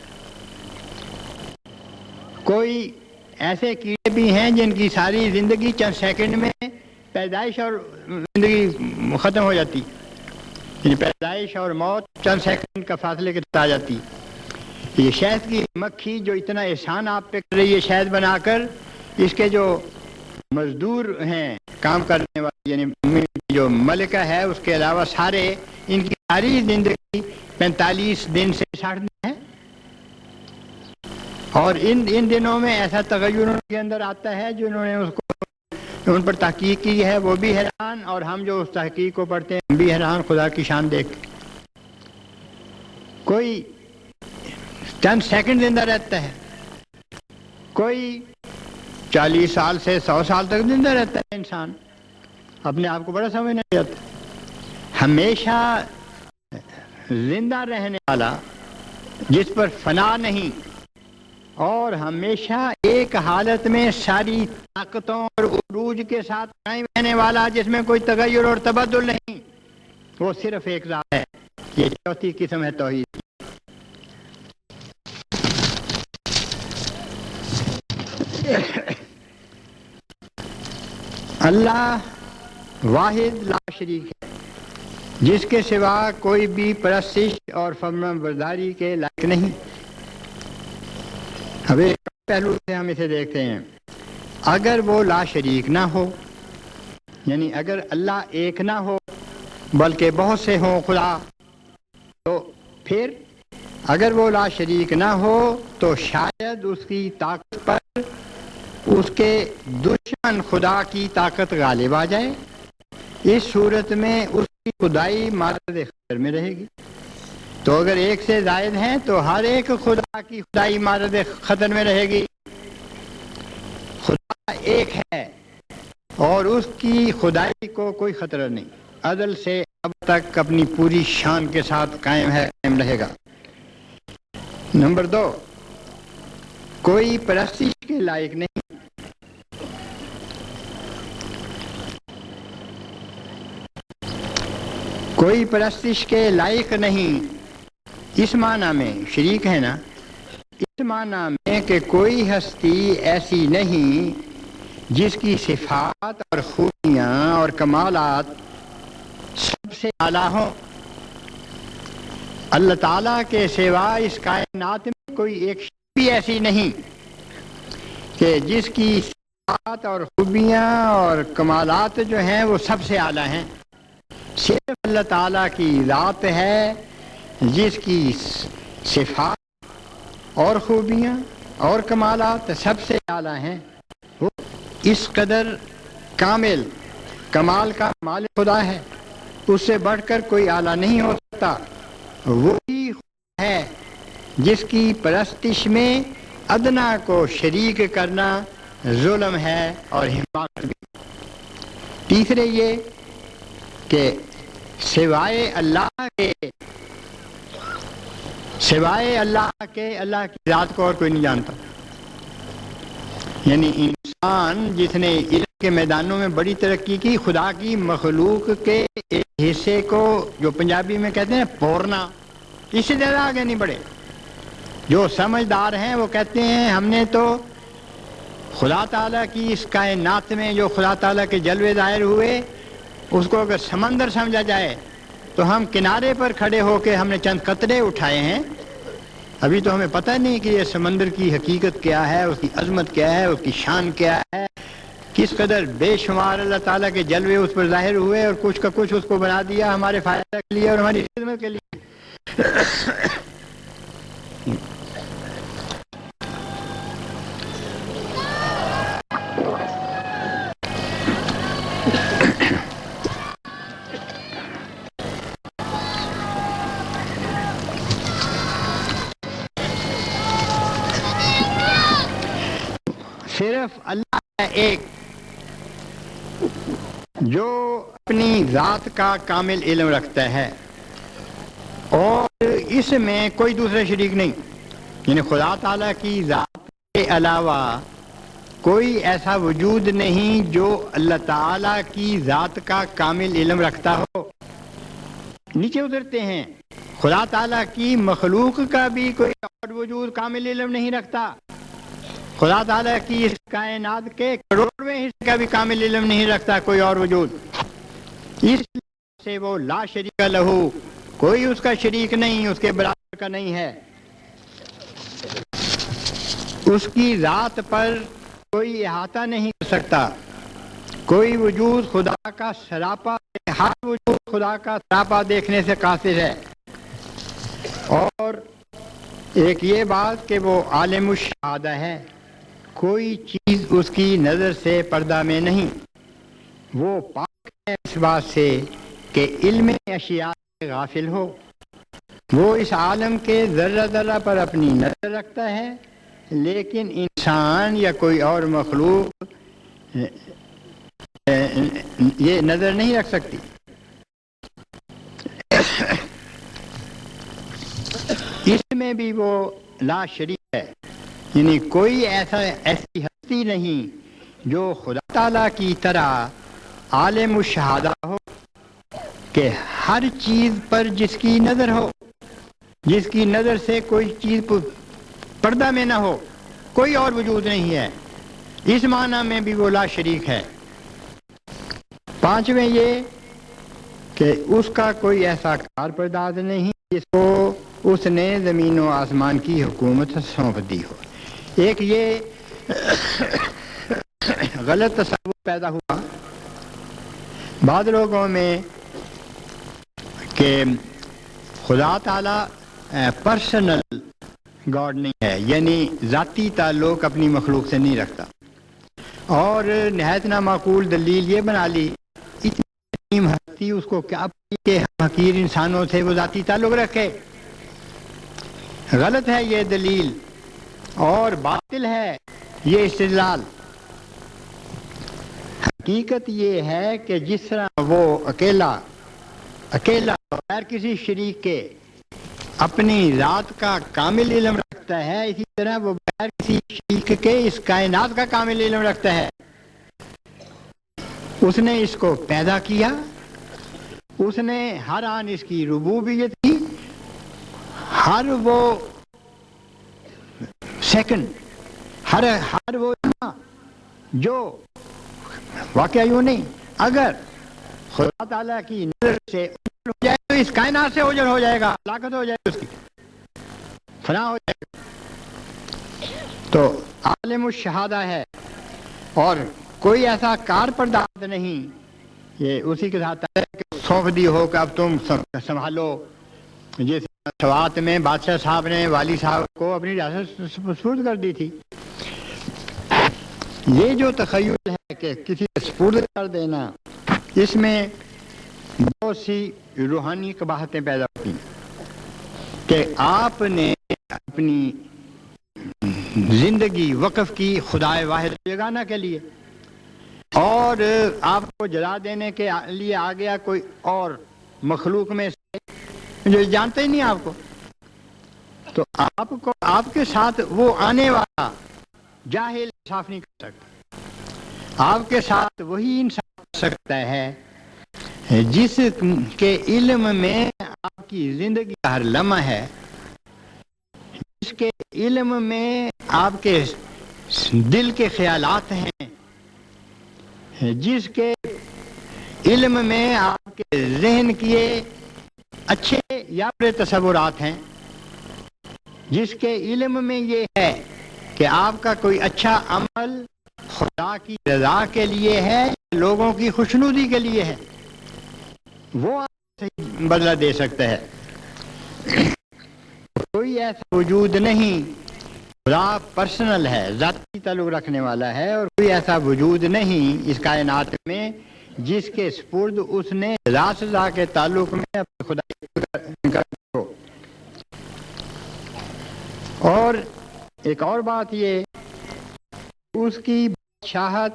کوئی ایسے کیڑے بھی ہیں جن کی ساری زندگی چند سیکنڈ میں پیدائش اور زندگی ختم ہو جاتی، یعنی پیدائش اور موت چند سیکنڈ کا فاصلے کے ساتھ آ جاتی. یہ شہد کی مکھی جو اتنا احسان آپ پہ کر رہی ہے شہد بنا کر، اس کے جو مزدور ہیں کام کرنے والے، یعنی جو ملکہ ہے، اس کے علاوہ سارے، ان کی ساری زندگی 45 دن سے 60 دن ہے. اور ان دنوں میں ایسا تغیر ان کے اندر آتا ہے جنہوں نے اس کو ان پر تحقیق کی ہے وہ بھی حیران، اور ہم جو اس تحقیق کو پڑھتے ہیں ہم بھی حیران خدا کی شان دیکھ. کوئی چند سیکنڈ زندہ رہتا ہے، کوئی 40 سال سے 100 سال تک زندہ رہتا ہے. انسان اپنے آپ کو بڑا سمجھنا چاہتا ہے. ہمیشہ زندہ رہنے والا جس پر فنا نہیں، اور ہمیشہ ایک حالت میں ساری طاقتوں اور عروج کے ساتھ قائم رہنے والا جس میں کوئی تغیر اور تبدل نہیں، وہ صرف ایک ذات ہے. یہ چوتھی قسم ہے توحید. اللہ واحد لا شریک ہے، جس کے سوا کوئی بھی پرستش اور فرمان برداری کے لائق نہیں. اب ایک پہلو سے ہم اسے دیکھتے ہیں. اگر وہ لا شریک نہ ہو، یعنی اگر اللہ ایک نہ ہو بلکہ بہت سے ہوں خدا، تو پھر اگر وہ لا شریک نہ ہو تو شاید اس کی طاقت پر اس کے دشمن خدا کی طاقت غالب آ جائے۔ اس صورت میں اس کی خدائی مارد خطر میں رہے گی۔ تو اگر ایک سے زائد ہیں تو ہر ایک خدا کی خدائی مارد خطر میں رہے گی۔ خدا ایک ہے اور اس کی خدائی کو کوئی خطرہ نہیں، ازل سے اب تک اپنی پوری شان کے ساتھ قائم ہے، قائم رہے گا۔ نمبر 2، کوئی پرستش کے لائق نہیں۔ کوئی پرستش کے لائق نہیں، اس معنی میں شریک ہے نا، اس معنی میں کہ کوئی ہستی ایسی نہیں جس کی صفات اور خوبیاں اور کمالات سب سے اعلیٰ ہوں۔ اللہ تعالیٰ کے سوا اس کائنات میں کوئی ایک شے بھی ایسی نہیں کہ جس کی صفات اور خوبیاں اور کمالات جو ہیں وہ سب سے اعلیٰ ہیں۔ صرف اللہ تعالیٰ کی ذات ہے جس کی صفات اور خوبیاں اور کمالات سب سے اعلیٰ ہیں۔ وہ اس قدر کامل کمال کا مالک خدا ہے، اس سے بڑھ کر کوئی اعلیٰ نہیں ہو سکتا۔ وہی ہے جس کی پرستش میں ادنا کو شریک کرنا ظلم ہے اور حماقت بھی۔ تیسرے یہ کہ سوائے اللہ کے اللہ کی ذات کو اور کوئی نہیں جانتا۔ یعنی انسان جس نے علم کے میدانوں میں بڑی ترقی کی، خدا کی مخلوق کے ایک حصے کو جو پنجابی میں کہتے ہیں پورنا، اس سے زیادہ آگے نہیں بڑھے۔ جو سمجھدار ہیں وہ کہتے ہیں ہم نے تو خدا تعالیٰ کی اس کائنات میں جو خدا تعالیٰ کے جلوے ظاہر ہوئے اس کو اگر سمندر سمجھا جائے تو ہم کنارے پر کھڑے ہو کے ہم نے چند قطرے اٹھائے ہیں، ابھی تو ہمیں پتہ نہیں کہ یہ سمندر کی حقیقت کیا ہے، اس کی عظمت کیا ہے، اس کی شان کیا ہے، کس قدر بے شمار اللہ تعالیٰ کے جلوے اس پر ظاہر ہوئے اور کچھ کا کچھ اس کو بنا دیا ہمارے فائدہ کے لیے اور ہماری خدمت کے لیے۔ صرف اللہ ہے ایک جو اپنی ذات کا کامل علم رکھتا ہے اور اس میں کوئی دوسرا شریک نہیں۔ یعنی خدا تعالیٰ کی ذات کے علاوہ کوئی ایسا وجود نہیں جو اللہ تعالیٰ کی ذات کا کامل علم رکھتا ہو۔ نیچے اترتے ہیں، خدا تعالیٰ کی مخلوق کا بھی کوئی اور وجود کامل علم نہیں رکھتا۔ خدا تعالیٰ کی اس کائنات کے کروڑویں حصے کا بھی کامل علم نہیں رکھتا کوئی اور وجود۔ اس لیے سے وہ لا شریک لہو، کوئی اس کا شریک نہیں، اس کے برابر کا نہیں ہے۔ اس کی ذات پر کوئی احاطہ نہیں کر سکتا۔ کوئی وجود خدا کا سراپا، ہر وجود خدا کا سراپا دیکھنے سے قاصر ہے۔ اور ایک یہ بات کہ وہ عالم الشہادہ ہے، کوئی چیز اس کی نظر سے پردہ میں نہیں۔ وہ پاک ہے اس بات سے کہ علم اشیاء سے غافل ہو۔ وہ اس عالم کے ذرہ ذرہ پر اپنی نظر رکھتا ہے، لیکن انسان یا کوئی اور مخلوق یہ نظر نہیں رکھ سکتی۔ اس میں بھی وہ لا شریک ہے، یعنی کوئی ایسی ہستی نہیں جو خدا تعالیٰ کی طرح عالم الشہادہ ہو کہ ہر چیز پر جس کی نظر ہو، جس کی نظر سے کوئی چیز پردہ میں نہ ہو، کوئی اور وجود نہیں ہے۔ اس معنی میں بھی وہ لا شریک ہے۔ پانچویں یہ کہ اس کا کوئی ایسا کار پرداز نہیں جس کو اس نے زمین و آسمان کی حکومت سونپ دی ہو۔ ایک یہ غلط تصور پیدا ہوا بعض لوگوں میں کہ خدا تعالیٰ پرسنل گاڈ نہیں ہے، یعنی ذاتی تعلق اپنی مخلوق سے نہیں رکھتا. اور نہایت نامعقول دلیل یہ بنا لی، اتنی ہستی اس کو کیا کہ حقیر انسانوں سے وہ ذاتی تعلق رکھے. غلط ہے یہ دلیل اور باطل ہے یہ استدلال. حقیقت یہ ہے کہ جس طرح وہ اکیلا بغیر کسی شریک کے اپنی ذات کا کامل علم رکھتا ہے، اسی طرح وہ بغیر کسی شریک کے اس کائنات کا کامل علم رکھتا ہے. اس نے اس کو پیدا کیا، اس نے ہر آن اس کی ربوبیت کی، ہر وہ سیکنڈ، ہر وہ جو واقعہ یوں نہیں، اگر خدا تعالیٰ کی نظر سے ہو جائے تو اس کائنات سے اوجھل ہو جائے گا، ہلاکت ہو جائے گی، اس کی فنا ہو جائے گا. تو عالم الشہادہ ہے اور کوئی ایسا کار پرداز نہیں، یہ اسی کے ساتھ ہے کہ سونپ دی ہو کہ اب تم سنبھالو. جس سوات میں بادشاہ صاحب نے والی صاحب کو اپنی ریاست سپرد کر دی تھی. یہ جو تخیل ہے کہ کسی کو سپرد کر دینا، اس میں بہت سی روحانی قباحتیں پیدا ہوتی ہیں کہ آپ نے اپنی زندگی وقف کی خدا واحد یگانہ کے لیے، اور آپ کو جلا دینے کے لیے آ گیا کوئی اور مخلوق میں سے جو جانتے ہی نہیں آپ کو. تو آپ کے ساتھ وہ آنے والا جاہل انصاف نہیں کر سکتا. آپ کے ساتھ وہی انصاف کر سکتا ہے جس کے علم میں آپ کی زندگی کا ہر لمحہ ہے، جس کے علم میں آپ کے دل کے خیالات ہیں، جس کے علم میں آپ کے ذہن کیے اچھے یا برے تصورات ہیں، جس کے علم میں یہ ہے کہ آپ کا کوئی اچھا عمل خدا کی رضا کے لیے ہے، لوگوں کی خوشنودی کے لیے ہے، وہ آپ سے بدلہ دے سکتا ہے. کوئی ایسا وجود نہیں، خدا پرسنل ہے، ذاتی تعلق رکھنے والا ہے، اور کوئی ایسا وجود نہیں اس کائنات میں جس کے سپرد اس نے رضا سزا کے تعلق میں اپنے خدا ہو. اور ایک اور بات یہ، اس کی بادشاہت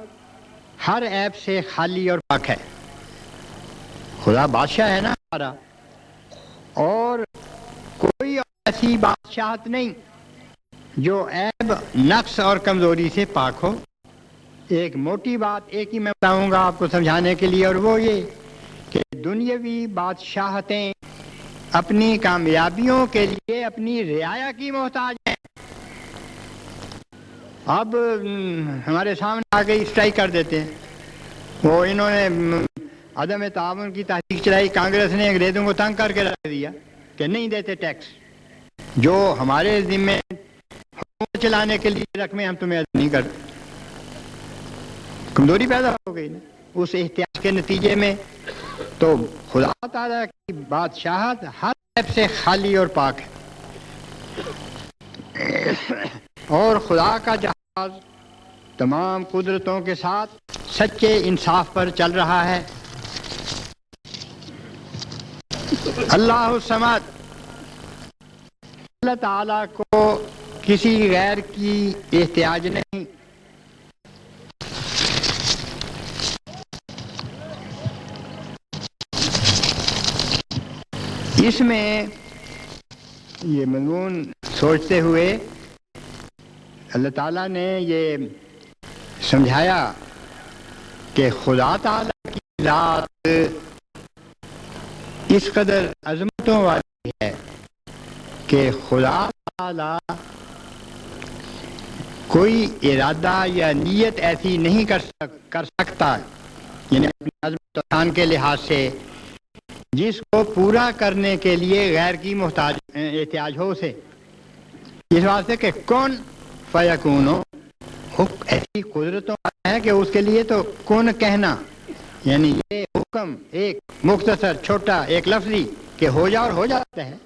ہر عیب سے خالی اور پاک ہے. خدا بادشاہ ہے نا ہمارا، اور کوئی ایسی بادشاہت نہیں جو عیب، نقص اور کمزوری سے پاک ہو. ایک موٹی بات ایک ہی میں بتاؤں گا آپ کو سمجھانے کے لیے، اور وہ یہ کہ دنیاوی بادشاہتیں اپنی کامیابیوں کے لیے اپنی رعایا کی محتاج ہیں. اب ہمارے سامنے آ گئی اسٹرائک کر دیتے ہیں. وہ انہوں نے عدم تعاون کی تحریک چلائی، کانگریس نے انگریزوں کو تنگ کر کے رکھ دیا کہ نہیں دیتے ٹیکس، جو ہمارے ذمے حکومت چلانے کے لیے رقمیں ہم تمہیں نہیں کرتے. کمزوری پیدا ہو گئی نا اس احتیاط کے نتیجے میں. تو خدا تعالیٰ کی بادشاہت ہر عیب سے خالی اور پاک ہے، اور خدا کا جہاز تمام قدرتوں کے ساتھ سچے انصاف پر چل رہا ہے. اللہ الصمد، اللہ تعالیٰ کو کسی غیر کی احتیاج نہیں. اس میں یہ مضمون سوچتے ہوئے اللہ تعالیٰ نے یہ سمجھایا کہ خدا تعالیٰ کی ذات اس قدر عظمتوں والی ہے کہ خدا تعالیٰ کوئی ارادہ یا نیت ایسی نہیں کر سکتا، یعنی اپنی عظمت و شان کے لحاظ سے، جس کو پورا کرنے کے لیے غیر کی احتیاج ہو اسے. اس واسطے کہ کون فیکون ایسی قدرتوں ہے کہ اس کے لیے تو کون کہنا، یعنی یہ حکم ایک مختصر چھوٹا ایک لفظی کہ ہو جا اور ہو جاتا ہے.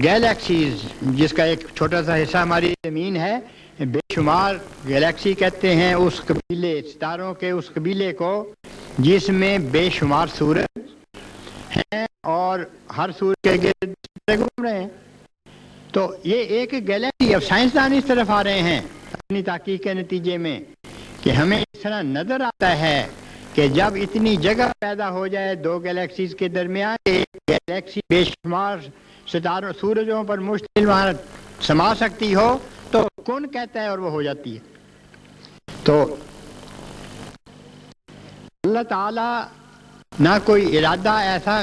گیلیکسیز جس کا ایک چھوٹا سا حصہ ہماری زمین ہے، بے شمار گیلیکسی کہتے ہیں اس قبیلے، ستاروں کے اس قبیلے کو جس میں بے شمار سورج ہیں اور ہر سورج کے گرد ستارے گھوم رہے ہیں. تو یہ ایک گیلیکسی. اب سائنسدان اس طرف آ رہے ہیں اپنی تحقیق کے نتیجے میں کہ ہمیں اس طرح نظر آتا ہے کہ جب اتنی جگہ پیدا ہو جائے دو گیلیکسیز کے درمیان، ایک گیلیکسی بے شمار ستاروں سورجوں پر مشتمل وہاں سما سکتی ہو تو کون کہتا ہے اور وہ ہو جاتی ہے. تو اللہ تعالی نہ کوئی ارادہ ایسا،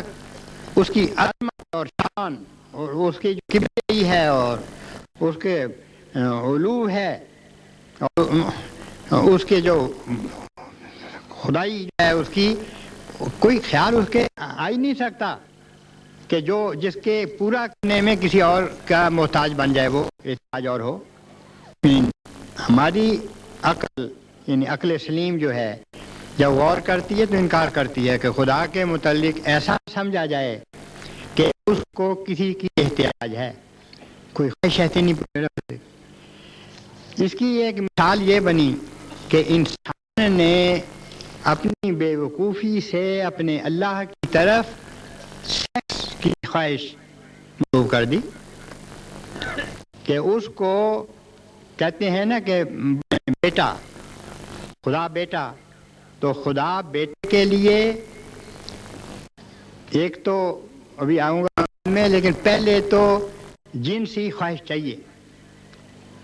اس کی عظمت اور شان اور اس کی جو کبریائی ہے اور اس کے علو ہے اور اس کے جو خدائی ہے اس کی کوئی خیال اس کے آ ہی نہیں سکتا کہ جو جس کے پورا کرنے میں کسی اور کا محتاج بن جائے، وہ احتیاج اور ہو. ہماری عقل یعنی عقل سلیم جو ہے جب غور کرتی ہے تو انکار کرتی ہے کہ خدا کے متعلق ایسا سمجھا جائے کہ اس کو کسی کی احتیاج ہے، کوئی خواہش ایسی نہیں پوری رکھتے. اس کی ایک مثال یہ بنی کہ انسان نے اپنی بے وقوفی سے اپنے اللہ کی طرف سیکس کی خواہش مطلوب کر دی کہ اس کو کہتے ہیں نا کہ بیٹا، خدا بیٹا. تو خدا بیٹے کے لیے ایک تو ابھی آؤں گا میں، لیکن پہلے تو جنسی خواہش چاہیے.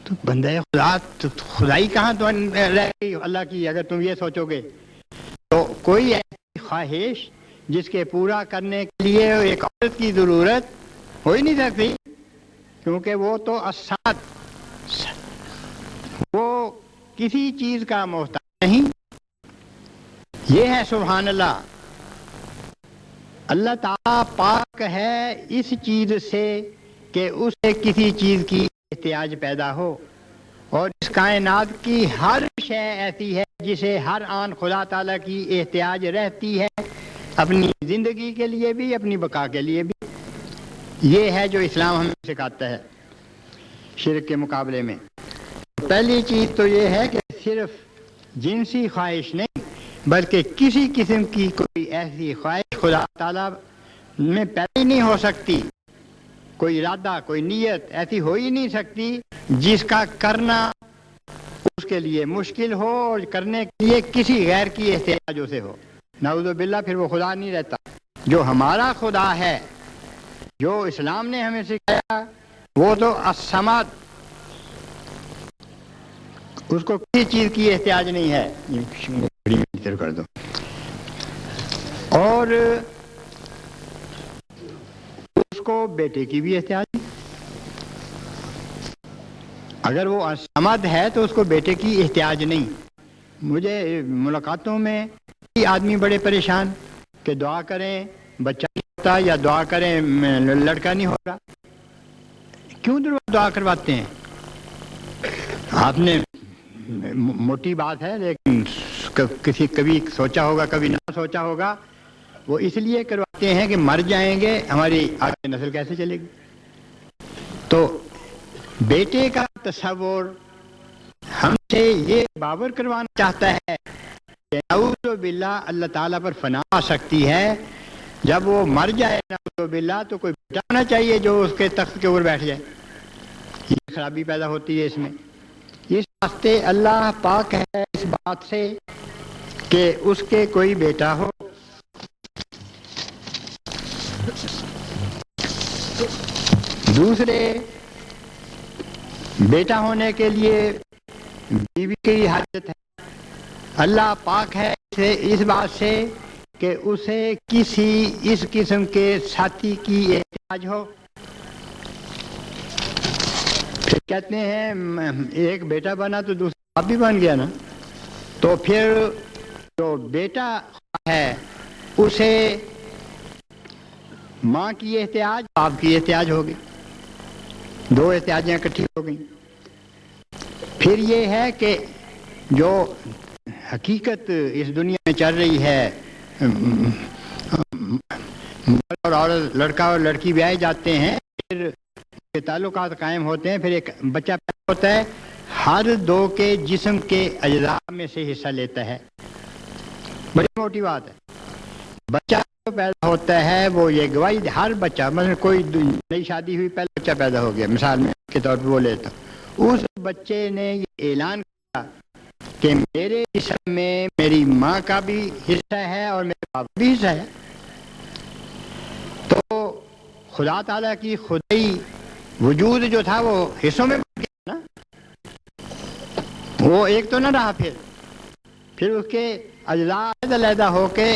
تو بندہ خدا تو خدائی کہاں تو رہ گئی اللہ کی، اگر تم یہ سوچو گے تو کوئی ایسی خواہش جس کے پورا کرنے کے لیے ایک عورت کی ضرورت ہو ہی نہیں سکتی، کیونکہ وہ تو اسات، وہ کسی چیز کا محتاج نہیں. یہ ہے سبحان اللہ. اللہ تعالیٰ پاک ہے اس چیز سے کہ اسے کسی چیز کی احتیاج پیدا ہو، اور اس کائنات کی ہر شے ایسی ہے جسے ہر آن خدا تعالیٰ کی احتیاج رہتی ہے، اپنی زندگی کے لیے بھی اپنی بقا کے لیے بھی. یہ ہے جو اسلام ہمیں سکھاتا ہے شرک کے مقابلے میں. پہلی چیز تو یہ ہے کہ صرف جنسی خواہش نہیں بلکہ کسی قسم کی کوئی ایسی خواہش خدا تعالیٰ میں پیدا ہی نہیں ہو سکتی. کوئی ارادہ، کوئی نیت ایسی ہو ہی نہیں سکتی جس کا کرنا اس کے لیے مشکل ہو اور کرنے کے لیے کسی غیر کی احتیاج اسے ہو. نعوذ باللہ، پھر وہ خدا نہیں رہتا. جو ہمارا خدا ہے، جو اسلام نے ہمیں سکھایا، وہ تو الصمد، اس کو کسی چیز کی احتیاج نہیں ہے. کر دو. اور اس کو بیٹے کی بھی احتیاج نہیں. اگر وہ الصمد ہے تو اس کو بیٹے کی احتیاج نہیں. مجھے ملاقاتوں میں آدمی بڑے پریشان کہ دعا کریں بچہ نہیں ہوتا یا دعا کریں لڑکا نہیں ہوگا. کیوں دعا کرواتے ہیں؟ آپ نے موٹی بات ہے لیکن کبھی سوچا ہوگا کبھی نہ سوچا ہوگا. وہ اس لیے کرواتے ہیں کہ مر جائیں گے ہماری آگے نسل کیسے چلے گی. تو بیٹے کا تصور ہم سے یہ باور کروانا چاہتا ہے کہ نعوذ باللہ اللہ تعالیٰ پر فنا آ سکتی ہے. جب وہ مر جائے نعوذ باللہ تو کوئی بیٹا ہونا چاہیے جو اس کے تخت کے اوپر بیٹھ جائے. یہ خرابی پیدا ہوتی ہے اس میں. اس واسطے اللہ پاک ہے اس بات سے کہ اس کے کوئی بیٹا ہو. دوسرے، بیٹا ہونے کے لیے بیوی کی حاجت ہے. اللہ پاک ہے اس بات سے کہ اسے کسی اس قسم کے ساتھی کی احتیاج ہو. پھر کہتے ہیں ایک بیٹا بنا تو دوسرا باپ بھی بن گیا نا. تو پھر جو بیٹا ہے اسے ماں کی احتیاج، باپ کی احتیاج ہوگی. دو احتیاجیں اکٹھی ہو گئیں. پھر یہ ہے کہ جو حقیقت اس دنیا میں چل رہی ہے، مرد اور عورت، لڑکا اور لڑکی بیاہے جاتے ہیں، پھر تعلقات قائم ہوتے ہیں، پھر ایک بچہ پیدا ہوتا ہے، ہر دو کے جسم کے اجزاء میں سے حصہ لیتا ہے. بڑی موٹی بات ہے. بچہ جو پیدا ہوتا ہے وہ یہ گواہی، ہر بچہ، مثلا کوئی نئی شادی ہوئی، پہلا بچہ پیدا ہو گیا، مثال میں کے طور پہ وہ لیتا، اس بچے نے یہ اعلان کیا کہ میرے جسم میں میری ماں کا بھی حصہ ہے اور میرے باپ کا بھی حصہ ہے. تو خدا تعالیٰ کی خدائی وجود جو تھا وہ حصوں میں بٹ گیا نا، وہ ایک تو نہ رہا. پھر اس کے اجزاء علیحدہ ہو کے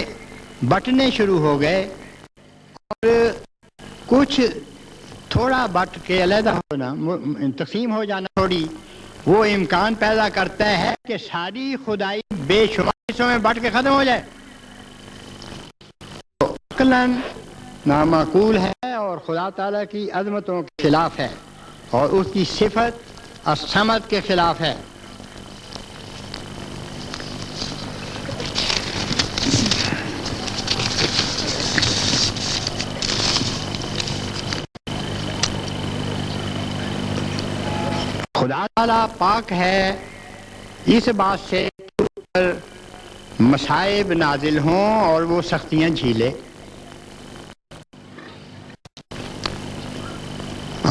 بٹنے شروع ہو گئے، اور کچھ تھوڑا بٹ کے علیحدہ ہونا، تقسیم ہو جانا تھوڑی، وہ امکان پیدا کرتا ہے کہ ساری خدائی بے شمار حصوں میں بٹ کے ختم ہو جائے. تو عقلاً نامعقول ہے اور خدا تعالیٰ کی عظمتوں کے خلاف ہے اور اس کی صفت الصمد کے خلاف ہے. خدا تعالیٰ پاک ہے اس بات سے کہ اس پر مصائب نازل ہوں اور وہ سختیاں جھیلے.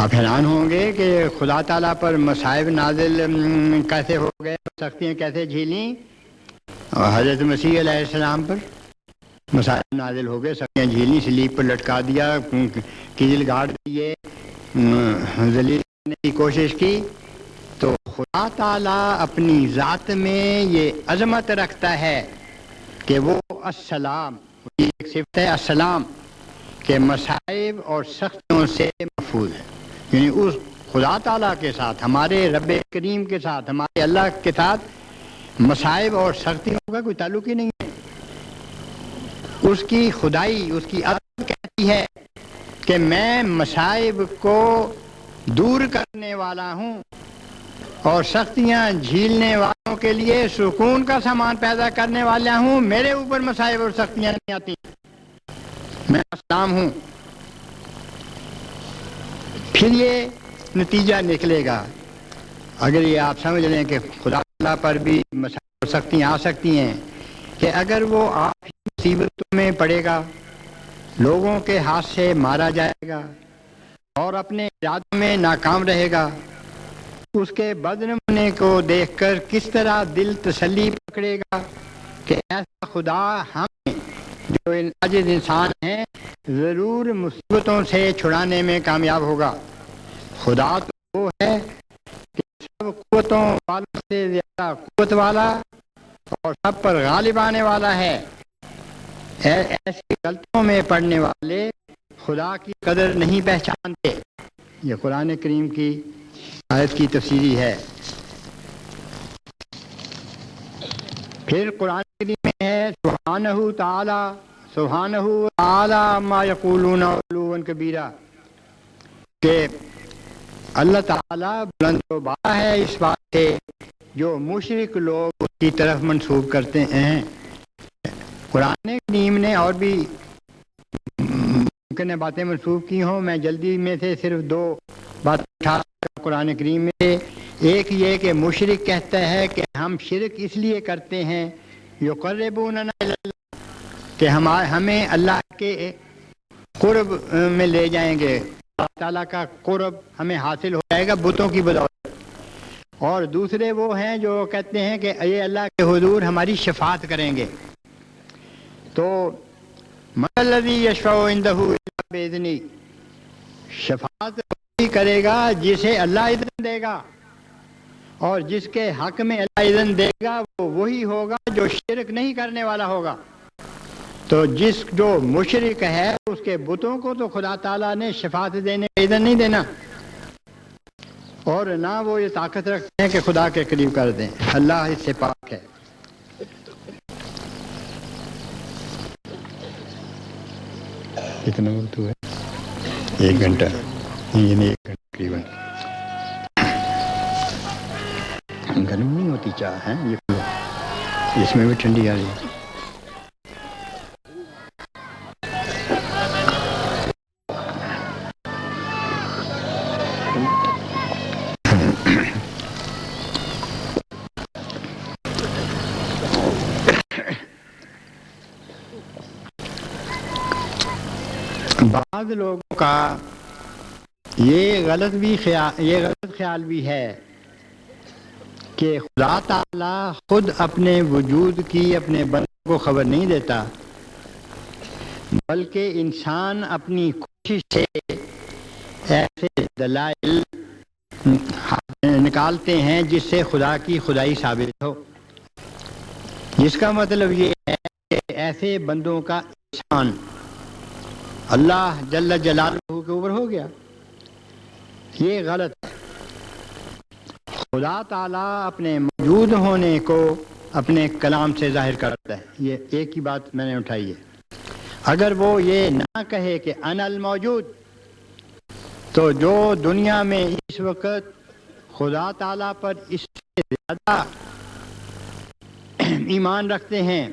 آپ حیران ہوں گے کہ خدا تعالیٰ پر مصائب نازل کیسے ہو گئے، سختیاں کیسے جھیلیں. اور حضرت مسیح علیہ السلام پر مصائب نازل ہو گئے، سختیاں جھیلیں، سلیب پر لٹکا دیا، کیل گاڑ دیے، ذلیل کرنے کی کوشش کی. تو خدا تعالیٰ اپنی ذات میں یہ عظمت رکھتا ہے کہ وہ السلام، ایک صفت ہے السلام، کہ مصائب اور سختیوں سے محفوظ ہے. یعنی اس خدا تعالیٰ کے ساتھ، ہمارے رب کریم کے ساتھ، ہمارے اللہ کے ساتھ مصائب اور سختیوں کا کوئی تعلق ہی نہیں ہے. اس کی خدائی، اس کی عظمت کہتی ہے کہ میں مصائب کو دور کرنے والا ہوں اور سختیاں جھیلنے والوں کے لیے سکون کا سامان پیدا کرنے والا ہوں. میرے اوپر مصائب اور سختیاں نہیں آتی، میں السلام ہوں. پھر یہ نتیجہ نکلے گا، اگر یہ آپ سمجھ لیں کہ خدا تعالیٰ پر بھی مصائب اور سختیاں آ سکتی ہیں، کہ اگر وہ آپ ہی مصیبتوں میں پڑے گا، لوگوں کے ہاتھ سے مارا جائے گا اور اپنے ارادوں میں ناکام رہے گا، اس کے بدنمونے کو دیکھ کر کس طرح دل تسلی پکڑے گا کہ ایسا خدا ہمیں جو عاجز انسان ہیں ضرور مصیبتوں سے چھڑانے میں کامیاب ہوگا. خدا تو وہ ہے کہ سب قوتوں والوں سے زیادہ قوت والا اور سب پر غالب آنے والا ہے. ایسی غلطیوں میں پڑنے والے خدا کی قدر نہیں پہچانتے. یہ قرآن کریم کی آیت کی تفسیری ہے. پھر قرآن کریم میں ہے سبحانہ تعالی ما یقولون علوا کبیرا، کہ اللہ تعالیٰ بلند و بالا ہے اس بات سے جو مشرک لوگ اس کی طرف منسوب کرتے ہیں. قرآن کریم نے اور بھی ممکن باتیں منسوب کی ہوں، میں جلدی میں سے صرف دو باتیں اٹھا قرآن کریم میں. ایک یہ کہ مشرک کہتا ہے کہ ہم شرک اس لیے کرتے ہیں یقربوننا الی اللہ، کہ ہمیں اللہ کے قرب میں لے جائیں گے، اللہ تعالیٰ کا قرب ہمیں حاصل ہو جائے گا بتوں کی بدولت. اور دوسرے وہ ہیں جو کہتے ہیں کہ یہ اللہ کے حضور ہماری شفاعت کریں گے. تو من الذی یشفع عندہ الا باذنہ، شفاعت وہی کرے گا جسے اللہ اذن دے گا، اور جس کے حق میں اللہ اذن دے گا وہ وہی ہوگا جو شرک نہیں کرنے والا ہوگا. تو جو مشرک ہے اس کے بتوں کو تو خدا تعالیٰ نے شفاعت دینے کا اذن نہیں دینا، اور نہ وہ یہ طاقت رکھتے ہیں کہ خدا کے قریب کر دیں. اللہ اس سے پاک ہے. کتنا وقت ہوا ہے؟ 1 گھنٹہ، یعنی 1 گھنٹہ تقریباً. گرم نہیں ہوتی چاہ ہے اس میں بھی ٹھنڈی آ رہی ہے. بعض لوگوں کا یہ غلط خیال بھی ہے کہ خدا تعالیٰ خود اپنے وجود کی اپنے بندوں کو خبر نہیں دیتا، بلکہ انسان اپنی کوشش سے ایسے دلائل نکالتے ہیں جس سے خدا کی خدائی ثابت ہو، جس کا مطلب یہ ہے کہ ایسے بندوں کا احسان اللہ جل جلالہ کے اوپر ہو گیا۔ یہ غلط ہے۔ خدا تعالیٰ اپنے موجود ہونے کو اپنے کلام سے ظاہر کرتا ہے۔ یہ ایک ہی بات میں نے اٹھائی ہے۔ اگر وہ یہ نہ کہے کہ انا الموجود، تو جو دنیا میں اس وقت خدا تعالیٰ پر اس سے زیادہ ایمان رکھتے ہیں،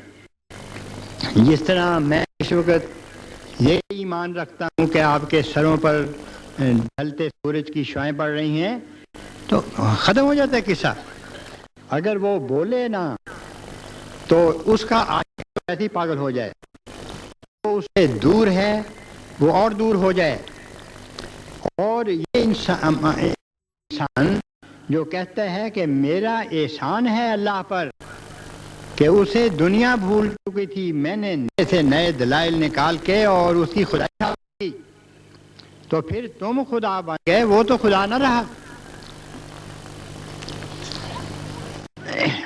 جس طرح میں اس وقت یہ ایمان رکھتا ہوں کہ آپ کے سروں پر ڈھلتے سورج کی شعائیں پڑ رہی ہیں، تو ختم ہو جاتا ہے قصہ۔ اگر وہ بولے نا تو اس کا عاشق ایسے ہی پاگل ہو جائے، وہ اس سے دور ہے وہ اور دور ہو جائے۔ اور یہ انسان جو کہتا ہے کہ میرا احسان ہے اللہ پر کہ اسے دنیا بھول چکی تھی، میں نے نئے سے نئے دلائل نکال کے اور اس کی خدائی کی، تو پھر تم خدا بن گئے، وہ تو خدا نہ رہا۔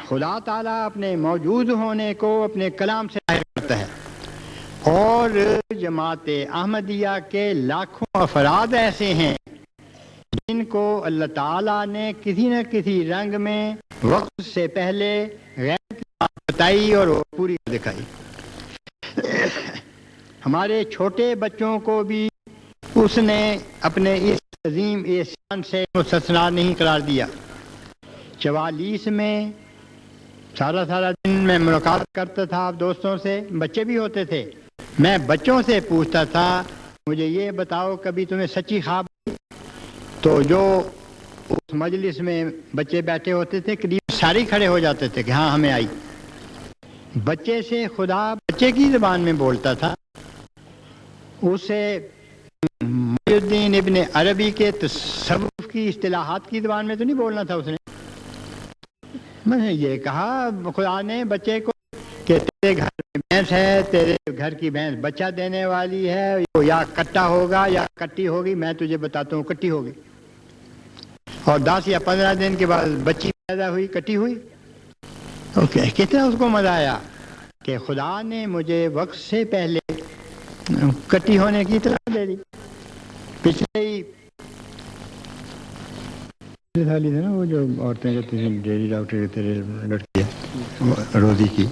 خدا تعالیٰ اپنے موجود ہونے کو اپنے کلام سے ظاہر کرتا ہے، اور جماعت احمدیہ کے لاکھوں افراد ایسے ہیں جن کو اللہ تعالیٰ نے کسی نہ کسی رنگ میں وقت سے پہلے غیب کی بات بتائی اور وہ پوری دکھائی۔ ہمارے چھوٹے بچوں کو بھی اس نے اپنے اس عظیم احسان سے مستثنا نہیں قرار دیا۔ 44 میں سارا دن میں ملاقات کرتا تھا دوستوں سے، بچے بھی ہوتے تھے، میں بچوں سے پوچھتا تھا مجھے یہ بتاؤ کبھی تمہیں سچی خواب آئی؟ تو جو اس مجلس میں بچے بیٹھے ہوتے تھے قریب سارے کھڑے ہو جاتے تھے کہ ہاں ہمیں آئی۔ بچے سے خدا بچے کی زبان میں بولتا تھا، اسے محی الدین ابن عربی کے تصوف کی اصطلاحات کی زبان میں تو نہیں بولنا تھا۔ اس نے میں نے یہ کہا خدا نے بچے کو کہ تیرے گھر میں بھینس ہے، تیرے گھر کی بھینس بچہ دینے والی ہے، یا کٹا ہوگا یا کٹی ہوگی، میں تجھے بتاتا ہوں کٹی ہوگی، اور 10 یا 15 دن کے بعد بچی پیدا ہوئی، کٹی ہوئی۔ اوکے، کتنا اس کو مزہ آیا کہ خدا نے مجھے وقت سے پہلے کٹی ہونے کی اطلاع دے دی۔ پچھلے ہی سالی تھے نا وہ جو عورتیں کہتی ہیں ڈیری ڈاکٹر کے تیرے لڑکی ہے روزی کی،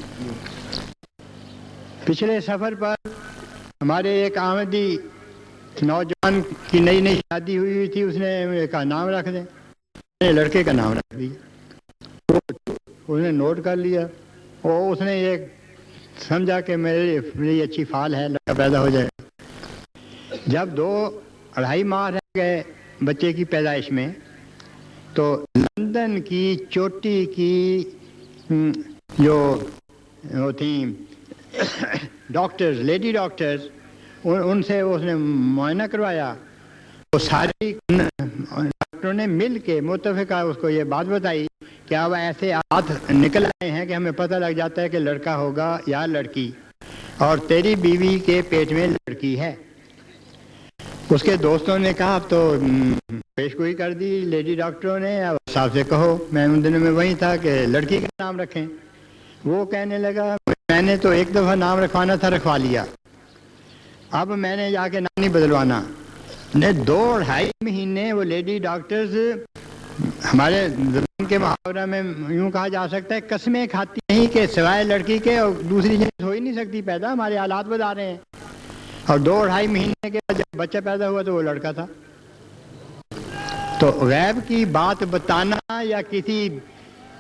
پچھلے سفر پر ہمارے ایک احمدی نوجوان کی نئی شادی ہوئی تھی، اس نے کہا نام رکھ دیں، میں نے لڑکے کا نام رکھ دیا، اس نے نوٹ کر لیا، اور اس نے یہ سمجھا کہ میری اچھی فال ہے، لڑکا پیدا ہو جائے۔ جب 2-2.5 ماہ رہ گئے بچے کی پیدائش میں، تو لندن کی چوٹی کی جو ہوتی ڈاکٹرز، لیڈی ڈاکٹرز، ان سے اس نے معائنہ کروایا، وہ ساری ڈاکٹروں نے مل کے متفقہ اس کو یہ بات بتائی کہ اب ایسے ہاتھ نکل آئے ہیں کہ ہمیں پتہ لگ جاتا ہے کہ لڑکا ہوگا یا لڑکی، اور تیری بیوی کے پیٹ میں لڑکی ہے۔ اس کے دوستوں نے کہا اب تو پیشگوئی کر دی لیڈی ڈاکٹروں نے، اب صاحب سے کہو، میں ان دنوں میں وہی تھا کہ لڑکی کا نام رکھیں۔ وہ کہنے لگا میں نے تو ایک دفعہ نام رکھوانا تھا، رکھوا لیا، اب میں نے جا کے نام نہیں بدلوانا۔ 2-2.5 مہینے وہ لیڈی ڈاکٹرز، ہمارے زبان کے محاورہ میں یوں کہا جا سکتا ہے، قسمیں کھاتی نہیں کہ سوائے لڑکی کے اور دوسری جنس ہو ہی نہیں سکتی پیدا، ہمارے حالات بتا رہے ہیں۔ اور 2-2.5 مہینے کے بعد جب بچہ پیدا ہوا تو وہ لڑکا تھا۔ تو غیب کی بات بتانا یا کسی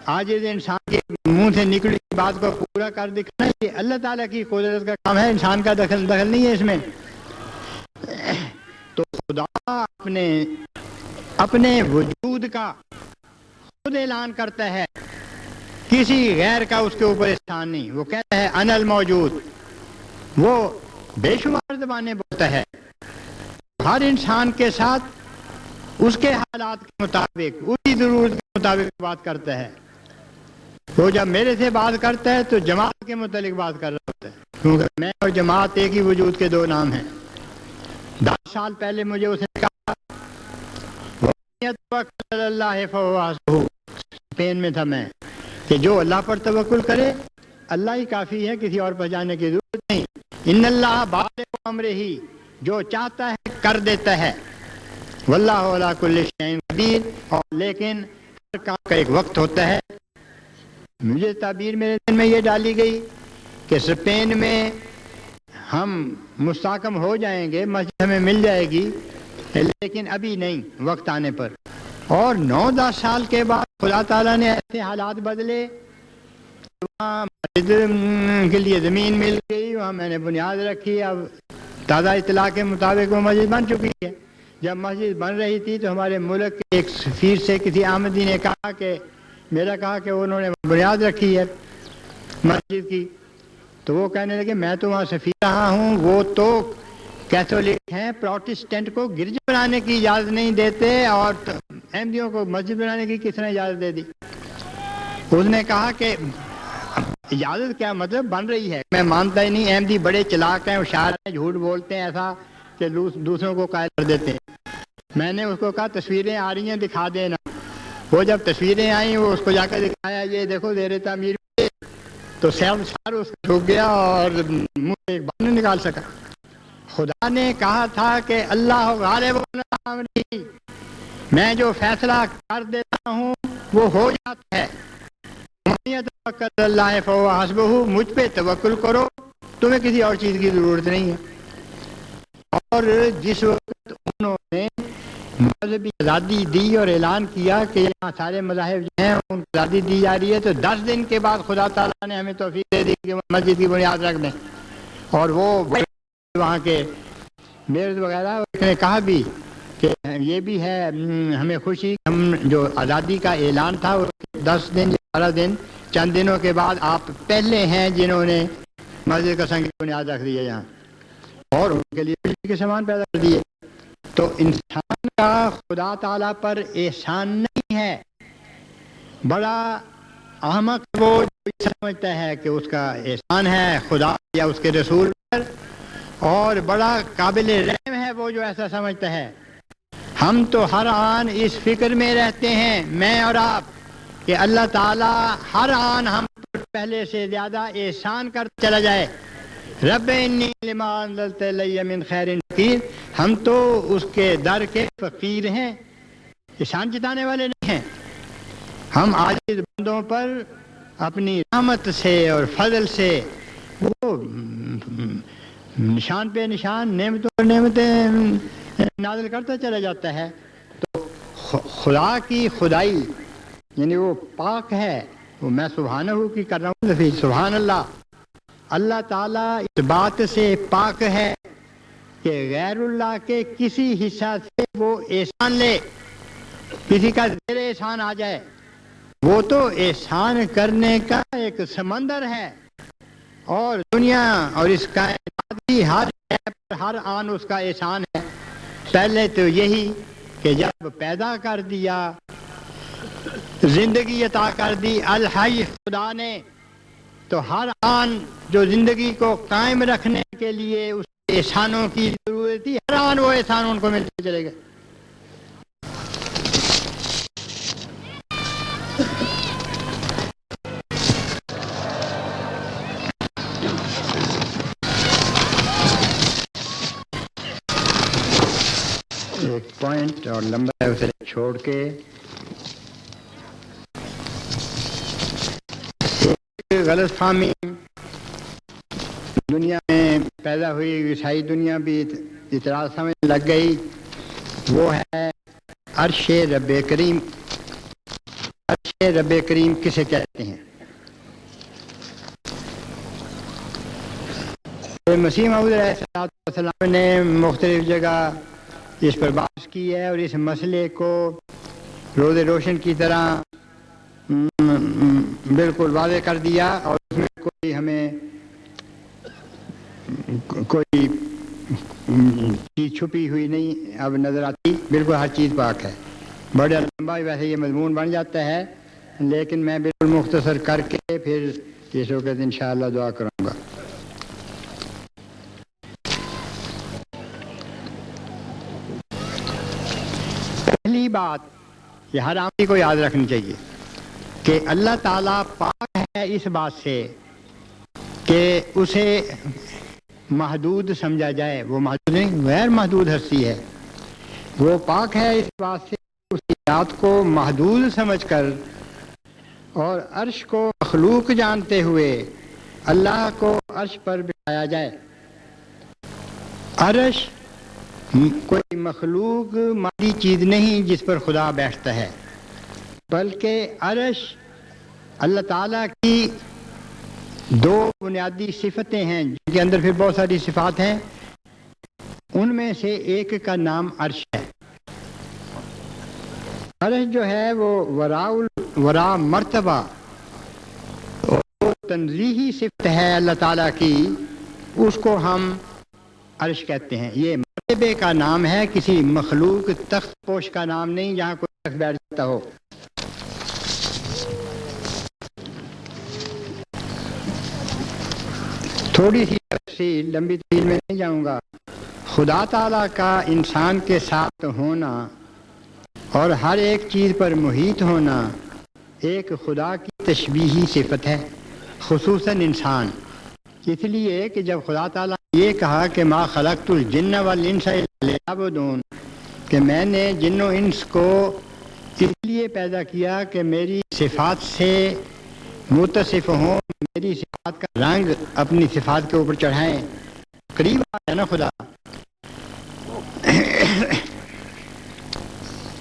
عاجز انسان کے منہ سے نکلی بات کو پورا کر دکھانا، یہ اللہ تعالیٰ کی قدرت کا کام ہے، انسان کا دخل نہیں ہے اس میں۔ تو خدا اپنے وجود کا خود اعلان کرتا ہے، کسی غیر کا اس کے اوپر احسان نہیں۔ وہ کہتا ہے انا الموجود، وہ بے شمار زبانیں بولتا ہے، ہر انسان کے ساتھ اس کے حالات کے مطابق اسی ضرورت کے مطابق بات کرتا ہے. وہ جب میرے سے بات کرتا ہے تو جماعت کے متعلق بات کر رہا ہوتا ہے، کیونکہ میں اور جماعت ایک ہی وجود کے دو نام ہیں. 10 سال پہلے مجھے اس نے کہا اللہ اسپین میں تھا میں، کہ جو اللہ پر توکل کرے اللہ ہی کافی ہے، کسی اور پر جانے کی ضرورت نہیں. ان اللہ بالغ امرہ، جو چاہتا ہے کر دیتا ہے. واللہ علی کل شیء قدیر، اور لیکن ہر کام کا ایک وقت ہوتا ہے. مجھے تعبیر میرے دل میں یہ ڈالی گئی کہ اسپین میں ہم مستحکم ہو جائیں گے، مسجد ہمیں مل جائے گی، لیکن ابھی نہیں، وقت آنے پر. اور 9-10 سال کے بعد خدا تعالیٰ نے ایسے حالات بدلے، وہاں مسجد کے لیے زمین مل گئی، وہاں میں نے بنیاد رکھی. اب تازہ اطلاع کے مطابق وہ مسجد بن چکی ہے. جب مسجد بن رہی تھی تو ہمارے ملک کے ایک سفیر سے کسی آمدی نے کہا کہ انہوں نے بنیاد رکھی ہے مسجد کی، تو وہ کہنے لگے میں تو وہاں سفیر رہا ہوں، وہ تو کیتھولک ہیں، پروٹسٹنٹ کو گرجا بنانے کی اجازت نہیں دیتے، اور احمدیوں کو مسجد بنانے کی کس نے اجازت دے دی؟ اس نے کہا کہ اجازت کیا مطلب، بن رہی ہے. میں مانتا ہی نہیں، احمدی بڑے چلاک ہیں، ہوشیار ہیں، جھوٹ بولتے ہیں ایسا کہ دوسروں کو قائل کر دیتے ہیں. میں نے اس کو کہا تصویریں آ رہی ہیں دکھا دینا. وہ جب تصویریں آئیں وہ اس کو جا کر دکھایا، یہ دیکھو زیر تعمیر، تو سر اس کو جھک گیا اور منہ سے ایک بات نہیں نکال سکا. خدا نے کہا تھا کہ اللہ غالب علی امرہ، میں جو فیصلہ کر دیتا ہوں وہ ہو جاتا ہے. اللہ فہو حسبہ، مجھ پہ توکل کرو، تمہیں کسی اور چیز کی ضرورت نہیں ہے. اور جس وقت انہوں نے مذہبی آزادی دی اور اعلان کیا کہ یہاں سارے مذاہب جو ہیں ان کو آزادی دی جا رہی ہے، تو 10 دن کے بعد خدا تعالیٰ نے ہمیں توفیق دے دی کہ مسجد کی بنیاد رکھ دیں. اور وہ وہاں کے میئر وغیرہ نے کہا بھی کہ یہ بھی ہے ہمیں خوشی، ہم جو آزادی کا اعلان تھا 10 دن 12 دن چند دنوں کے بعد آپ پہلے ہیں جنہوں نے مسجد کا سنگ بنیاد رکھ دیا یہاں، اور ان کے لیے بجلی کے سامان پیدا کر دیے. تو انسان کا خدا تعالیٰ پر احسان نہیں ہے. بڑا احمق وہ جو سمجھتا ہے کہ اس کا احسان ہے خدا یا اس کے رسول پر، اور بڑا قابل رحم ہے وہ جو ایسا سمجھتا ہے. ہم تو ہر آن اس فکر میں رہتے ہیں، میں اور آپ، کہ اللہ تعالیٰ ہر آن ہم پر پہلے سے زیادہ احسان کرتا چلا جائے. رب انی لما انزلت الی من خیر فقیر، ہم تو اس کے در کے فقیر ہیں، احسان جتانے والے نہیں ہیں. ہم عاجز بندوں پر اپنی رحمت سے اور فضل سے وہ نشان پہ نشان، نعمتوں پر نعمتیں نازل کرتا چلا جاتا ہے. تو خدا کی خدائی یعنی وہ پاک ہے، وہ میں سبحانہ کی کر رہا ہوں، سبحان اللہ. اللہ تعالیٰ اس بات سے پاک ہے کہ غیر اللہ کے کسی حصہ سے وہ احسان لے، کسی کا زیر احسان آ جائے. وہ تو احسان کرنے کا ایک سمندر ہے، اور دنیا اور اس کائنات کی ہر شے پر ہر آن اس کا احسان ہے. پہلے تو یہی کہ جب پیدا کر دیا، زندگی عطا کر دی الحی خدا نے، تو ہر آن جو زندگی کو قائم رکھنے کے لیے اس احسانوں کی ضرورت تھی، ہر آن وہ احسان ان کو ملتے چلے گئے. ایک پوائنٹ اور لمبا ہے، اسے چھوڑ کے غلط فہمی دنیا میں پیدا ہوئی، عیسائی دنیا بھی اعتراض سمجھ لگ گئی. وہ ہے عرش رب کریم. عرش رب کریم کسے کہتے ہیں؟ مسیح موعود علیہ السلام نے مختلف جگہ اس پر بحث کی ہے، اور اس مسئلے کو روز روشن کی طرح بالکل واضح کر دیا، اور اس میں کوئی ہمیں کوئی چیز چھپی ہوئی نہیں اب نظر آتی، بالکل ہر چیز پاک ہے۔ بڑا لمبا ویسے یہ مضمون بن جاتا ہے، لیکن میں بالکل مختصر کر کے پھر اس وقت انشاءاللہ دعا کروں گا۔ پہلی بات یہ ہر آدمی کو یاد رکھنی چاہیے کہ اللہ تعالیٰ پاک ہے اس بات سے کہ اسے محدود سمجھا جائے، وہ محدود نہیں، غیر محدود ہستی ہے۔ وہ پاک ہے اس بات سے اس کی ذات کو محدود سمجھ کر اور عرش کو مخلوق جانتے ہوئے اللہ کو عرش پر بٹھایا جائے۔ عرش کوئی مخلوق مادی چیز نہیں جس پر خدا بیٹھتا ہے، بلکہ عرش اللہ تعالیٰ کی دو بنیادی صفتیں ہیں جن کے اندر پھر بہت ساری صفات ہیں، ان میں سے ایک کا نام عرش ہے۔ عرش جو ہے وہ ورا مرتبہ اور تنزیہی صفت ہے اللہ تعالیٰ کی، اس کو ہم عرش کہتے ہیں۔ یہ مرتبے کا نام ہے، کسی مخلوق تخت پوش کا نام نہیں جہاں کوئی تخت بیٹھ جاتا ہو۔ تھوڑی سی تفصیل، لمبی تفصیل میں نہیں جاؤں گا۔ خدا تعالیٰ کا انسان کے ساتھ ہونا اور ہر ایک چیز پر محیط ہونا ایک خدا کی تشبیہی صفت ہے، خصوصاً انسان۔ اس لیے کہ جب خدا تعالیٰ نے یہ کہا کہ ما خلقت الجن والانس الا لیعبدون، کہ میں نے جن و انس کو اس لیے پیدا کیا کہ میری صفات سے متصف ہوں، میری صفات کا رنگ اپنی صفات کے اوپر چڑھائیں۔ قریب ہے نا خدا،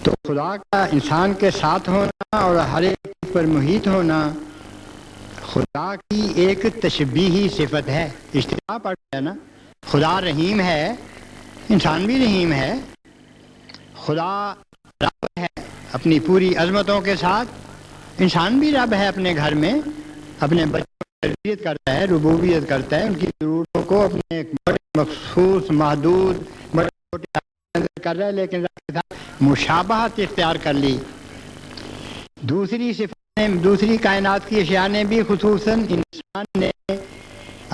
تو خدا کا انسان کے ساتھ ہونا اور ہر ایک پر محیط ہونا خدا کی ایک تشبیہی صفت ہے۔ اشتباہ پڑ گیا نا، خدا رحیم ہے، انسان بھی رحیم ہے، خدا رب ہے اپنی پوری عظمتوں کے ساتھ، انسان بھی رب ہے اپنے گھر میں، اپنے بچوں کی تربیت کرتا ہے، ربوبیت کرتا ہے، ان کی ضرورتوں کو اپنے ایک بڑے مخصوص محدود بڑے چھوٹے کر رہا ہے، لیکن رب کے ساتھ مشابہت اختیار کر لی۔ دوسری کائنات کی اشیاء نے بھی خصوصاً انسان نے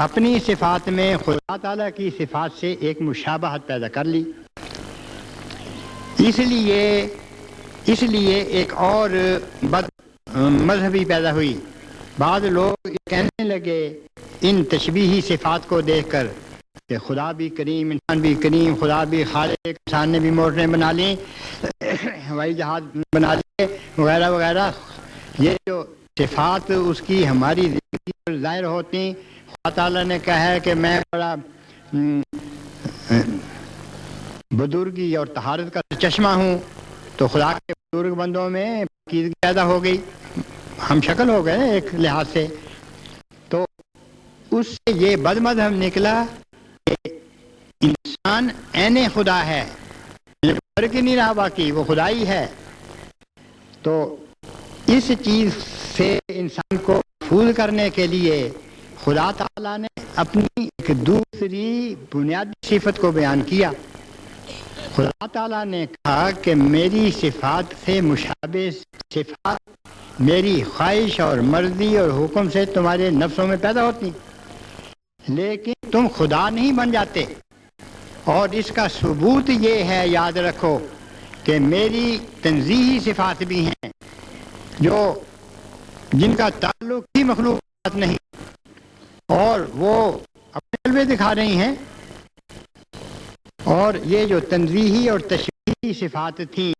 اپنی صفات میں خدا تعالیٰ کی صفات سے ایک مشابہت پیدا کر لی۔ اس لیے ایک اور بد مذہبی پیدا ہوئی۔ بعض لوگ کہنے لگے ان تشبیہی صفات کو دیکھ کر کہ خدا بھی کریم، انسان بھی کریم، خدا بھی خالق، انسان نے بھی موٹریں بنا لیں، ہوائی جہاز بنا لیے وغیرہ وغیرہ۔ یہ جو صفات اس کی ہماری زندگی پر ظاہر ہوتی، خدا تعالیٰ نے کہا ہے کہ میں بڑا بزرگی اور طہارت کا چشمہ ہوں، تو خدا کے بزرگ بندوں میں پاکیزگی پیدا ہو گئی، ہم شکل ہو گئے ایک لحاظ سے۔ تو اس سے یہ بد مذہب نکلا کہ انسان عین خدا ہے، فرق ہی نہیں رہا، باقی وہ خدا ہی ہے۔ تو اس چیز سے انسان کو محفوظ کرنے کے لیے خدا تعالیٰ نے اپنی ایک دوسری بنیادی صفت کو بیان کیا۔ خدا تعالیٰ نے کہا کہ میری صفات سے مشابہ صفات میری خواہش اور مرضی اور حکم سے تمہارے نفسوں میں پیدا ہوتی، لیکن تم خدا نہیں بن جاتے۔ اور اس کا ثبوت یہ ہے، یاد رکھو، کہ میری تنزیہی صفات بھی ہیں جو جن کا تعلق ہی مخلوقات نہیں، اور وہ اپنے جلوے دکھا رہی ہیں۔ اور یہ جو تنزیہی اور تشبیہی صفات تھیں،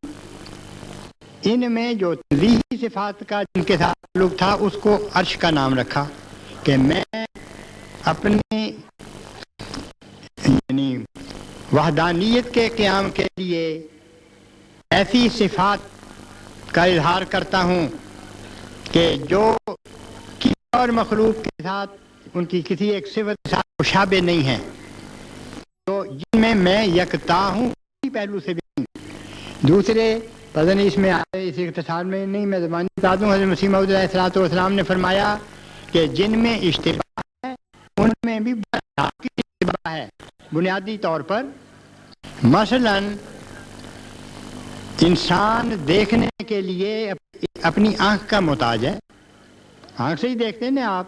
ان میں جو تنزیہی صفات کا جن کے ساتھ تعلق تھا اس کو عرش کا نام رکھا، کہ میں اپنی یعنی وحدانیت کے قیام کے لیے ایسی صفات کا اظہار کرتا ہوں کہ جو کسی اور مخلوق کے ساتھ ان کی کسی ایک صفت کے ساتھ مشابہ نہیں ہیں، تو جن میں یکتا ہوں کسی پہلو سے بھی نہیں۔ دوسرے پتہ نہیں اس میں آئے، اس اختصار میں نہیں، میں زبانی بتا دوں، حضرت مسیح موعود علیہ السلام نے فرمایا کہ جن میں اشتباہ ہے ان میں بھی اشتباہ ہے، بنیادی طور پر مثلا انسان دیکھنے کے لیے اپنی آنکھ کا محتاج ہے. آنکھ سے ہی دیکھتے ہیں نا آپ.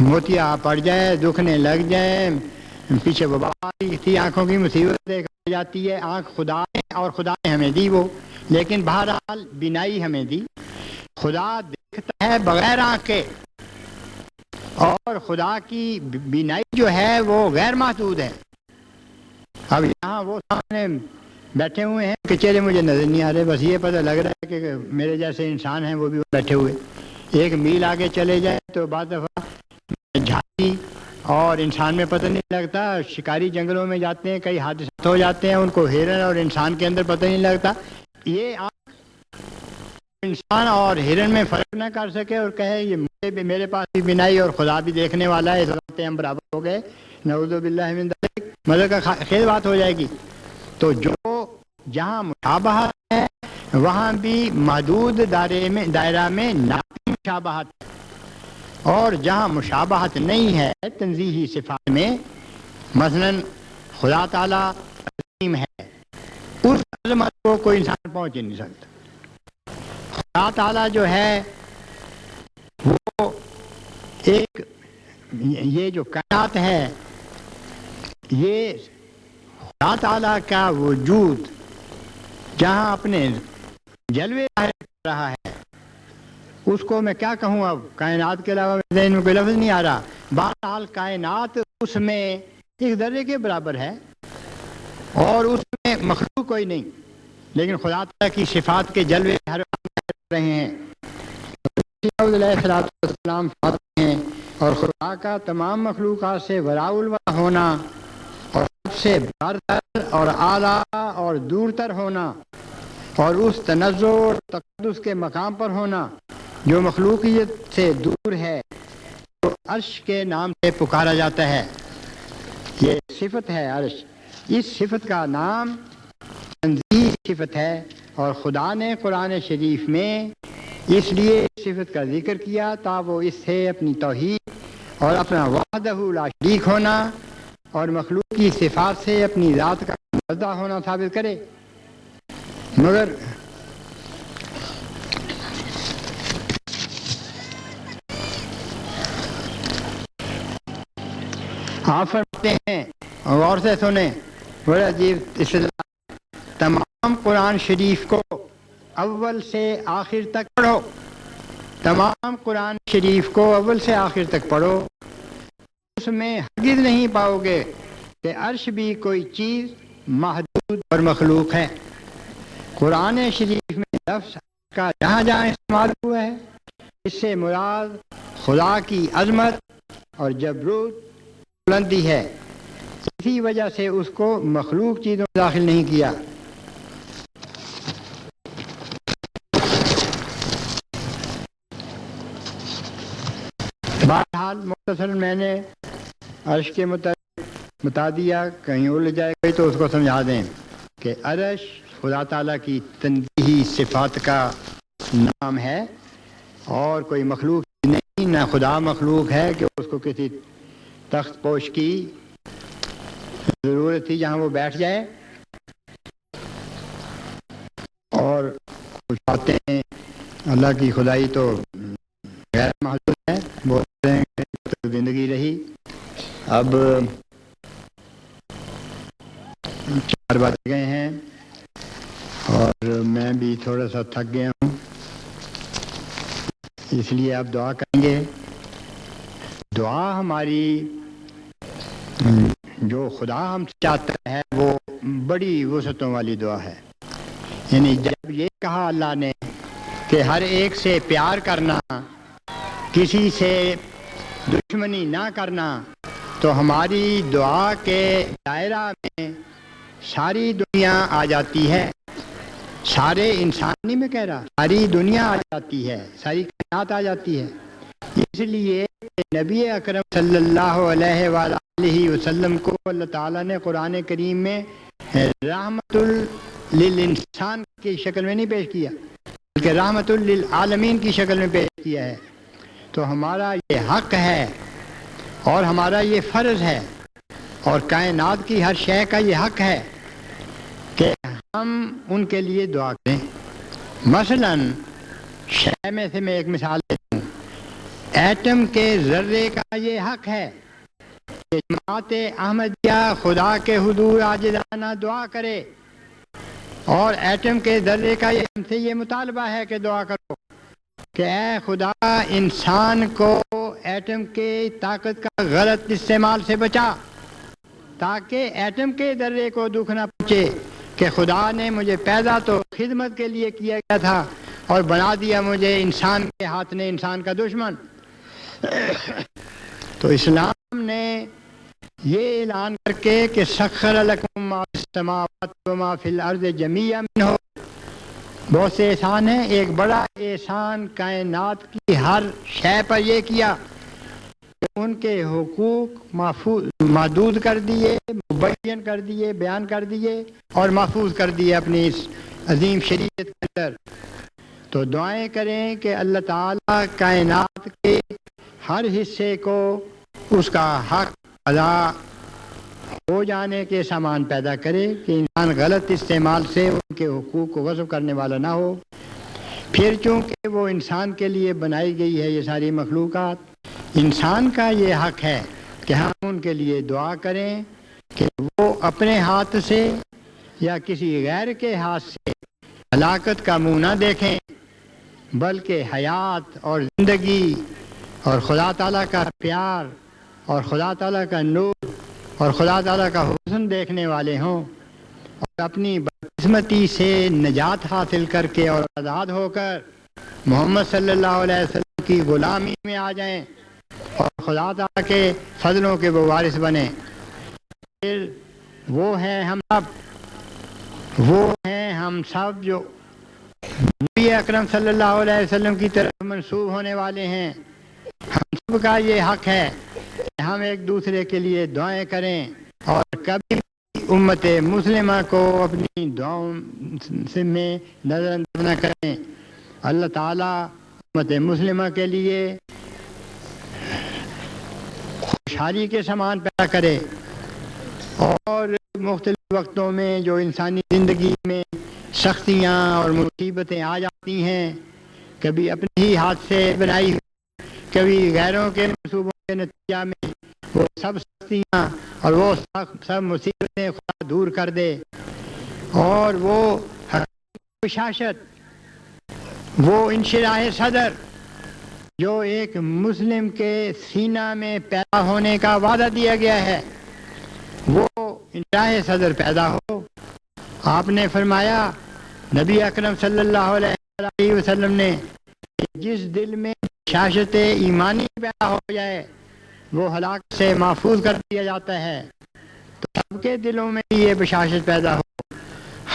موتیا پڑ جائے, دکھنے لگ جائے, پیچھے وبا تھی, آنکھوں کی مصیبت دیکھ جاتی ہے. آنکھ خدا ہے اور خدا نے ہمیں دی وہ, لیکن بہرحال بینائی ہمیں دی. خدا دیکھتا ہے بغیر آنکھ کے, اور خدا کی بینائی جو ہے وہ غیر محدود ہے. اب یہاں وہ سامنے بیٹھے ہوئے ہیں کہ چہرے مجھے نظر نہیں آ رہے, بس یہ پتہ لگ رہا ہے کہ میرے جیسے انسان ہیں وہ بھی بیٹھے ہوئے. ایک میل آگے چلے جائے تو بعض دفعہ جھاڑی اور انسان میں پتہ نہیں لگتا. شکاری جنگلوں میں جاتے ہیں, کئی حادثات ہو جاتے ہیں, ان کو ہرن اور انسان کے اندر پتہ نہیں لگتا. یہ انسان اور ہرن میں فرق نہ کر سکے اور کہے یہ میرے پاس بھی بینائی اور خدا بھی دیکھنے والا ہے, اس وقت ہم برابر ہو گئے, نعوذ باللہ من ذالک, مطلب کا خیل بات ہو جائے گی. تو جو جہاں مشابہت ہے وہاں بھی محدود دائرہ میں ناپی مشابہت ہے, اور جہاں مشابہت نہیں ہے تنزیہی صفات میں, مثلا خدا تعالیٰ عظیم ہے, اس عظمت کو کوئی انسان پہنچ ہی نہیں سکتا. خدا تعالیٰ جو ہے وہ ایک, یہ جو کائنات ہے یہ خدا تعالیٰ کا وجود جہاں اپنے جلوے ظاہر کر رہا ہے, اس کو میں کیا کہوں. اب کائنات کے علاوہ میرے ذہن میں کوئی لفظ نہیں آ رہا. بہرحال کائنات اس میں ایک ذرے کے برابر ہے اور اس میں مخلوق کوئی نہیں, لیکن خدا تعالیٰ کی صفات کے جلوے ہر رہے ہیں. علیہ السلام فرماتے ہیں, اور خدا کا تمام مخلوقات سے وراء الورا ہونا اور سب سے برتر اور اعلیٰ اور دور تر ہونا اور اس تنزہ اور تقدس کے مقام پر ہونا جو مخلوقیت سے دور ہے, تو عرش کے نام سے پکارا جاتا ہے. یہ صفت ہے عرش, اس صفت کا نام تنزیہی صفت ہے, اور خدا نے قرآن شریف میں اس لیے اس صفت کا ذکر کیا تا وہ اس سے اپنی توحید اور اپنا وحدہ لا شریک ہونا اور مخلوق کی صفات سے اپنی ذات کا مزدہ ہونا ثابت کرے. مگر آپ فرماتے ہیں, غور سے سنیں, بڑا عجیب اصطلاح, تمام قرآن شریف کو اول سے آخر تک پڑھو. تمام قرآن شریف کو اول سے آخر تک پڑھو, اس میں ہرگز نہیں پاؤ گے کہ عرش بھی کوئی چیز محدود اور مخلوق ہے. قرآن شریف میں لفظ کا جہاں جہاں استعمال ہوا ہے, اس سے مراد خدا کی عظمت اور جبروت بلندی ہے. اسی وجہ سے اس کو مخلوق چیزوں میں داخل نہیں کیا. بہرحال مختصر میں نے عرش کے بتا دیا, کہیں الجھ جائے گئی تو اس کو سمجھا دیں کہ عرش خدا تعالیٰ کی تنزیہی صفات کا نام ہے, اور کوئی مخلوق نہیں, نہ خدا مخلوق ہے کہ اس کو کسی تخت پوش کی ضرورت تھی جہاں وہ بیٹھ جائے. اور کچھ باتیں اللہ کی خدائی تو غیر محدود ہے, بولتے ہیں کہ زندگی رہی. اب 4 بج گئے ہیں اور میں بھی تھوڑا سا تھک گیا ہوں, اس لیے آپ دعا کریں گے. دعا ہماری جو خدا ہم سے چاہتا ہے وہ بڑی وسعتوں والی دعا ہے. یعنی جب یہ کہا اللہ نے کہ ہر ایک سے پیار کرنا, کسی سے دشمنی نہ کرنا, تو ہماری دعا کے دائرہ میں ساری دنیا آ جاتی ہے. سارے انسان نہیں میں کہہ رہا, ساری دنیا آ جاتی ہے, ساری کائنات آ جاتی ہے. اس لیے نبی اکرم صلی اللہ علیہ وآلہ وسلم کو اللہ تعالیٰ نے قرآن کریم میں رحمت للانسان کی شکل میں نہیں پیش کیا, بلکہ رحمت للعالمین کی شکل میں پیش کیا ہے. تو ہمارا یہ حق ہے اور ہمارا یہ فرض ہے اور کائنات کی ہر شے کا یہ حق ہے کہ ہم ان کے لیے دعا کریں. مثلاً شے میں سے میں ایک مثال دیتا ہوں. ایٹم کے ذرے کا یہ حق ہے کہ جماعت احمدیہ خدا کے حضور عاجزانہ دعا کرے، اور ایٹم کے ذرے کا ہم سے یہ مطالبہ ہے کہ دعا کرو کہ اے خدا انسان کو ایٹم کے طاقت کا غلط استعمال سے بچا، تاکہ ایٹم کے ذرے کو دکھ نہ پہنچے کہ خدا نے مجھے پیدا تو خدمت کے لیے کیا گیا تھا اور بنا دیا مجھے انسان کے ہاتھ نے انسان کا دشمن. تو اسلام نے یہ اعلان کر کے کہ سخر لکم ما فی السماوات و ما فی الارض جمیعا منہ، بہت سے احسان ہیں، ایک بڑا احسان کائنات کی ہر شے پر یہ کیا کہ ان کے حقوق محدود کر دیے، مبین کر دیے، بیان کر دیے اور محفوظ کر دیے اپنی اس عظیم شریعت کے اندر. تو دعائیں کریں کہ اللہ تعالیٰ کائنات کے ہر حصے کو اس کا حق ادا ہو جانے کے سامان پیدا کرے کہ انسان غلط استعمال سے ان کے حقوق کو غصب کرنے والا نہ ہو. پھر چونکہ وہ انسان کے لیے بنائی گئی ہے یہ ساری مخلوقات، انسان کا یہ حق ہے کہ ہم ان کے لیے دعا کریں کہ وہ اپنے ہاتھ سے یا کسی غیر کے ہاتھ سے ہلاکت کا منہ نہ دیکھیں، بلکہ حیات اور زندگی اور خدا تعالیٰ کا پیار اور خدا تعالیٰ کا نور اور خدا تعالیٰ کا حسن دیکھنے والے ہوں، اور اپنی بدقسمتی سے نجات حاصل کر کے اور آزاد ہو کر محمد صلی اللہ علیہ وسلم کی غلامی میں آ جائیں اور خدا تعالیٰ کے فضلوں کے وہ وارث بنیں. پھر وہ ہیں ہم سب جو نبی اکرم صلی اللہ علیہ وسلم کی طرف منسوب ہونے والے ہیں. ہم سب کا یہ حق ہے کہ ہم ایک دوسرے کے لیے دعائیں کریں اور کبھی بھی امت مسلمہ کو اپنی دعاؤں میں نظر انداز نہ کریں. اللہ تعالیٰ امت مسلمہ کے لیے خوشحالی کے سامان پیدا کرے، اور مختلف وقتوں میں جو انسانی زندگی میں سختیاں اور مصیبتیں آ جاتی ہیں، کبھی اپنے ہی ہاتھ سے بنائی ہوئی، کبھی غیروں کے منصوبوں کے نتیجہ میں، وہ سب سختیاں اور وہ سب مصیبتیں خدا دور کر دے، اور وہ بشاشت، وہ انشراح صدر جو ایک مسلم کے سینہ میں پیدا ہونے کا وعدہ دیا گیا ہے، وہ انشراح صدر پیدا ہو. آپ نے فرمایا نبی اکرم صلی اللہ علیہ وسلم نے کہ جس دل میں بشاشت ایمانی پیدا ہو جائے وہ ہلاکت سے محفوظ کر دیا جاتا ہے. تو سب کے دلوں میں یہ بشاشت پیدا ہو،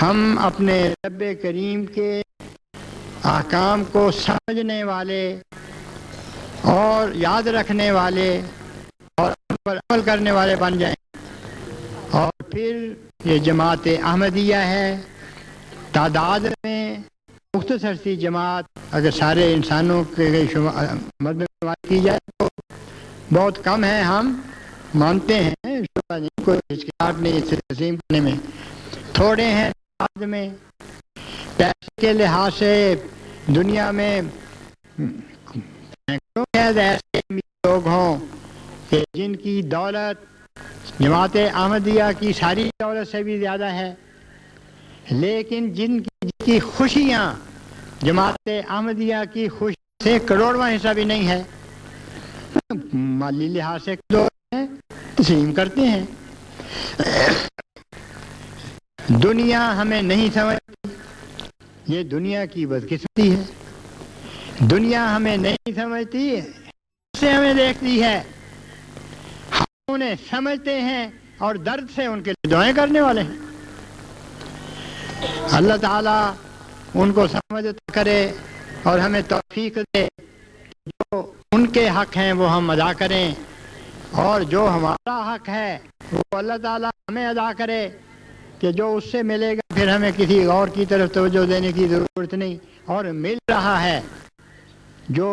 ہم اپنے رب کریم کے احکام کو سمجھنے والے اور یاد رکھنے والے اور ان پر عمل کرنے والے بن جائیں. اور پھر یہ جماعت احمدیہ ہے، تعداد میں مختصر سی جماعت، اگر سارے انسانوں کے مد میں شمار کی جائے تو بہت کم ہے. ہم مانتے ہیں، شبہ نہیں، کوئی ہچکچاہٹ نہیں اس سے تسلیم کرنے میں. تھوڑے ہیں تعداد میں، پیسے کے لحاظ سے دنیا میں ایسے لوگ ہوں کہ جن کی دولت جماعت احمدیہ کی ساری دولت سے بھی زیادہ ہے، لیکن جن کی خوشیاں جماعت احمدیہ کی خوشی سے کروڑواں حصہ بھی نہیں ہے. مالی لحاظ سے ہیں، تسلیم کرتے ہیں. دنیا ہمیں نہیں سمجھتی، یہ دنیا کی بدقسمتی ہے. دنیا ہمیں نہیں سمجھتی، سے ہمیں دیکھتی ہے، ہم انہیں سمجھتے ہیں اور درد سے ان کے لیے دعائیں کرنے والے ہیں. اللہ تعالیٰ ان کو سمجھ کرے اور ہمیں توفیق دے جو ان کے حق ہیں وہ ہم ادا کریں، اور جو ہمارا حق ہے وہ اللہ تعالیٰ ہمیں ادا کرے کہ جو اس سے ملے گا پھر ہمیں کسی اور کی طرف توجہ دینے کی ضرورت نہیں. اور مل رہا ہے، جو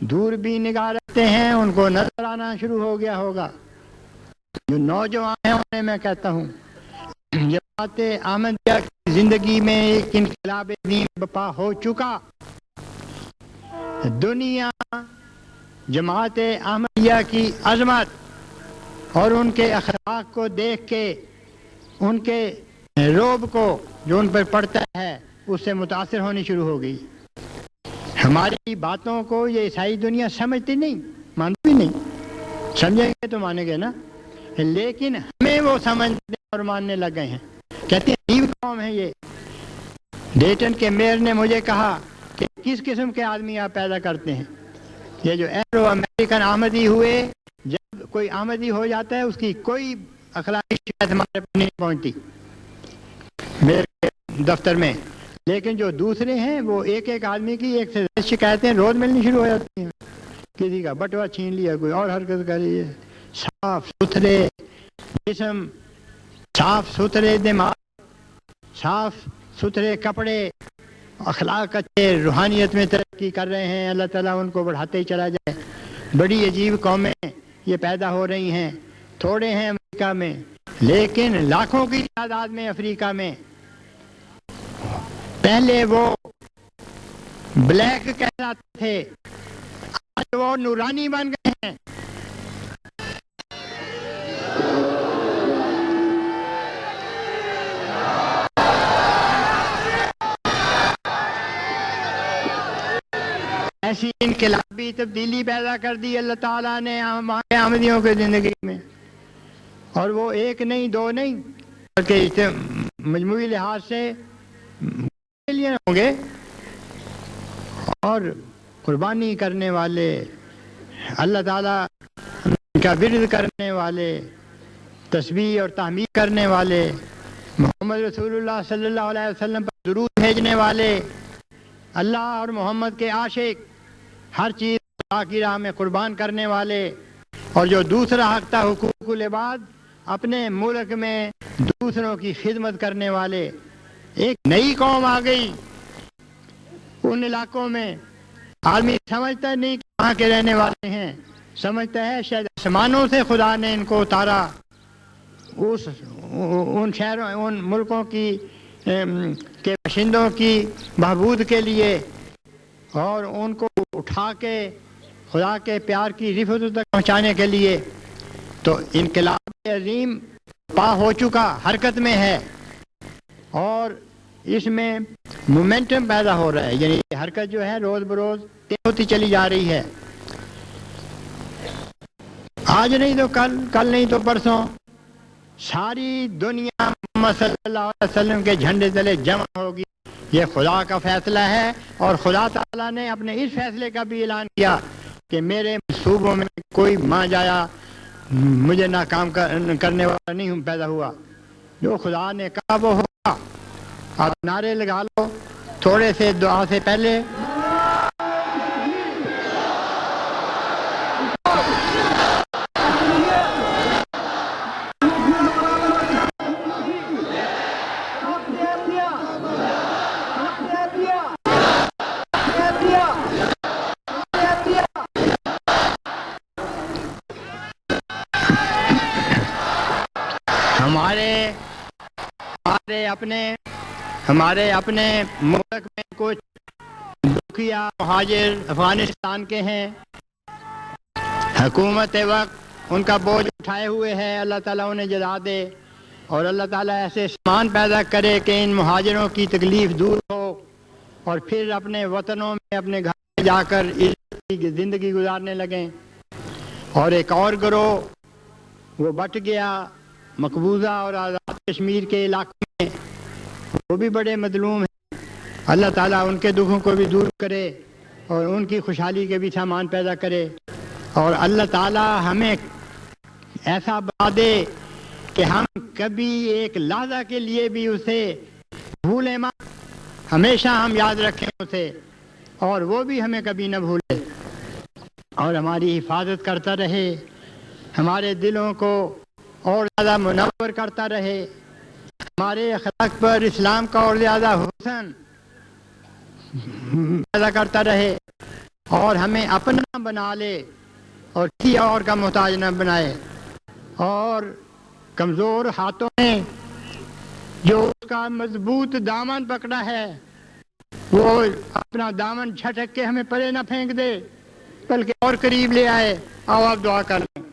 دور بھی نگاہ رکھتے ہیں ان کو نظر آنا شروع ہو گیا ہوگا. جو نوجوان ہیں انہیں میں کہتا ہوں، جماعت احمدیہ کی زندگی میں ایک انقلاب دین برپا ہو چکا. دنیا جماعت احمدیہ کی عظمت اور ان کے اخلاق کو دیکھ کے ان کے رعب کو جو ان پر پڑتا ہے اس سے متاثر ہونی شروع ہو گئی. ہماری باتوں کو یہ عیسائی دنیا سمجھتی نہیں، مانتی بھی نہیں. سمجھیں گے تو مانیں گے نا، لیکن ہمیں وہ سمجھنے اور ماننے لگ گئے ہیں. کہتے ہیں عجیب قوم ہے یہ. ڈیٹن کے میئر نے مجھے کہا کہ کس قسم کے آدمی آپ پیدا کرتے ہیں. یہ جو ایرو امریکن آمدی ہوئے، جب کوئی آمدی ہو جاتا ہے اس کی کوئی اخلاقی شکایت ہمارے پاس نہیں پہنچتی میرے دفتر میں، لیکن جو دوسرے ہیں وہ ایک ایک آدمی کی ایک سے زیادہ شکایتیں روز ملنی شروع ہو جاتی ہیں. کسی کا بٹوا چھین لیا، کوئی اور حرکت کر رہی ہے. صاف ستھرے جسم، صاف ستھرے دماغ، صاف ستھرے کپڑے، اخلاق اچھے، روحانیت میں ترقی کر رہے ہیں. اللہ تعالیٰ ان کو بڑھاتے ہی چلا جائے. بڑی عجیب قومیں یہ پیدا ہو رہی ہیں. تھوڑے ہیں امریکہ میں، لیکن لاکھوں کی تعداد میں افریقہ میں. پہلے وہ بلیک کہلاتے تھے، آج وہ نورانی بن گئے ہیں. ایسی انقلابی تبدیلی پیدا کر دی اللہ تعالیٰ نے ہمارے احمدیوں کی زندگی میں. اور وہ ایک نہیں، دو نہیں، بلکہ مجموعی لحاظ سے ملین ہوں گے. اور قربانی کرنے والے، اللہ تعالیٰ کا ورد کرنے والے، تسبیح اور تحمید کرنے والے، محمد رسول اللہ صلی اللہ علیہ وسلم پر درود بھیجنے والے، اللہ اور محمد کے عاشق، ہر چیز اللہ کی راہ میں قربان کرنے والے، اور جو دوسرا حق تھا حقوق العباد، اپنے ملک میں دوسروں کی خدمت کرنے والے. ایک نئی قوم آ گئی ان علاقوں میں. آدمی سمجھتا نہیں کہ وہاں کے رہنے والے ہیں، سمجھتا ہے شاید آسمانوں سے خدا نے ان کو اتارا ان شہروں، ان ملکوں کی کے باشندوں کی بہبود کے لیے، اور ان کو اٹھا کے خدا کے پیار کی رفعت تک پہنچانے کے لیے. تو انقلاب عظیم پا ہو چکا، حرکت میں ہے، اور اس میں مومنٹم پیدا ہو رہا ہے. یعنی حرکت جو ہے روز بروز تیز ہوتی چلی جا رہی ہے. آج نہیں تو کل، کل نہیں تو پرسوں ساری دنیا محمد صلی اللہ علیہ وسلم کے جھنڈے تلے جمع ہوگی. یہ خدا کا فیصلہ ہے، اور خدا تعالیٰ نے اپنے اس فیصلے کا بھی اعلان کیا کہ میرے منصوبوں میں کوئی ماں جایا مجھے ناکام کرنے والا نہیں پیدا ہوا. جو خدا نے کہا وہ ہوگا. آپ نعرے لگا لو تھوڑے سے دعا سے پہلے. ہمارے اپنے ملک میں کچھ دکھیا مہاجر افغانستان کے ہیں. حکومت وقت ان کا بوجھ اٹھائے ہوئے ہے. اللہ تعالیٰ انہیں جزا دے، اور اللہ تعالیٰ ایسے سامان پیدا کرے کہ ان مہاجروں کی تکلیف دور ہو، اور پھر اپنے وطنوں میں، اپنے گھر میں جا کر زندگی گزارنے لگیں. اور ایک اور گروہ وہ بٹ گیا مقبوضہ اور آزاد کشمیر کے علاقے میں، وہ بھی بڑے مظلوم ہیں. اللہ تعالیٰ ان کے دکھوں کو بھی دور کرے اور ان کی خوشحالی کے بھی سامان پیدا کرے. اور اللہ تعالیٰ ہمیں ایسا بنا دے کہ ہم کبھی ایک لحظہ کے لیے بھی اسے بھولیں مت. ہمیشہ ہم یاد رکھیں اسے، اور وہ بھی ہمیں کبھی نہ بھولے، اور ہماری حفاظت کرتا رہے، ہمارے دلوں کو اور زیادہ منور کرتا رہے، ہمارے اخلاق پر اسلام کا اور زیادہ حسن پیدا کرتا رہے، اور ہمیں اپنا بنا لے اور کسی اور کا محتاج نہ بنائے. اور کمزور ہاتھوں نے جو اس کا مضبوط دامن پکڑا ہے وہ اپنا دامن جھٹک کے ہمیں پرے نہ پھینک دے بلکہ اور قریب لے آئے. آؤ آپ دعا کر لیں.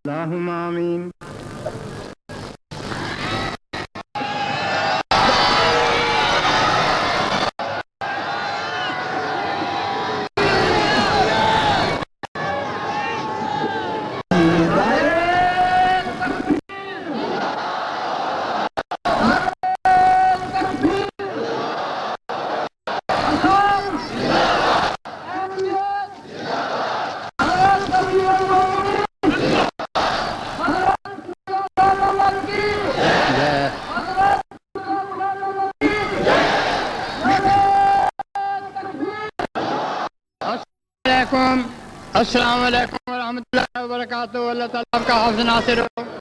اللہم آمین. السلام علیکم ورحمۃ اللہ وبرکاتہ. اللہ تعالیٰ آپ کا حافظ ناصر ہو.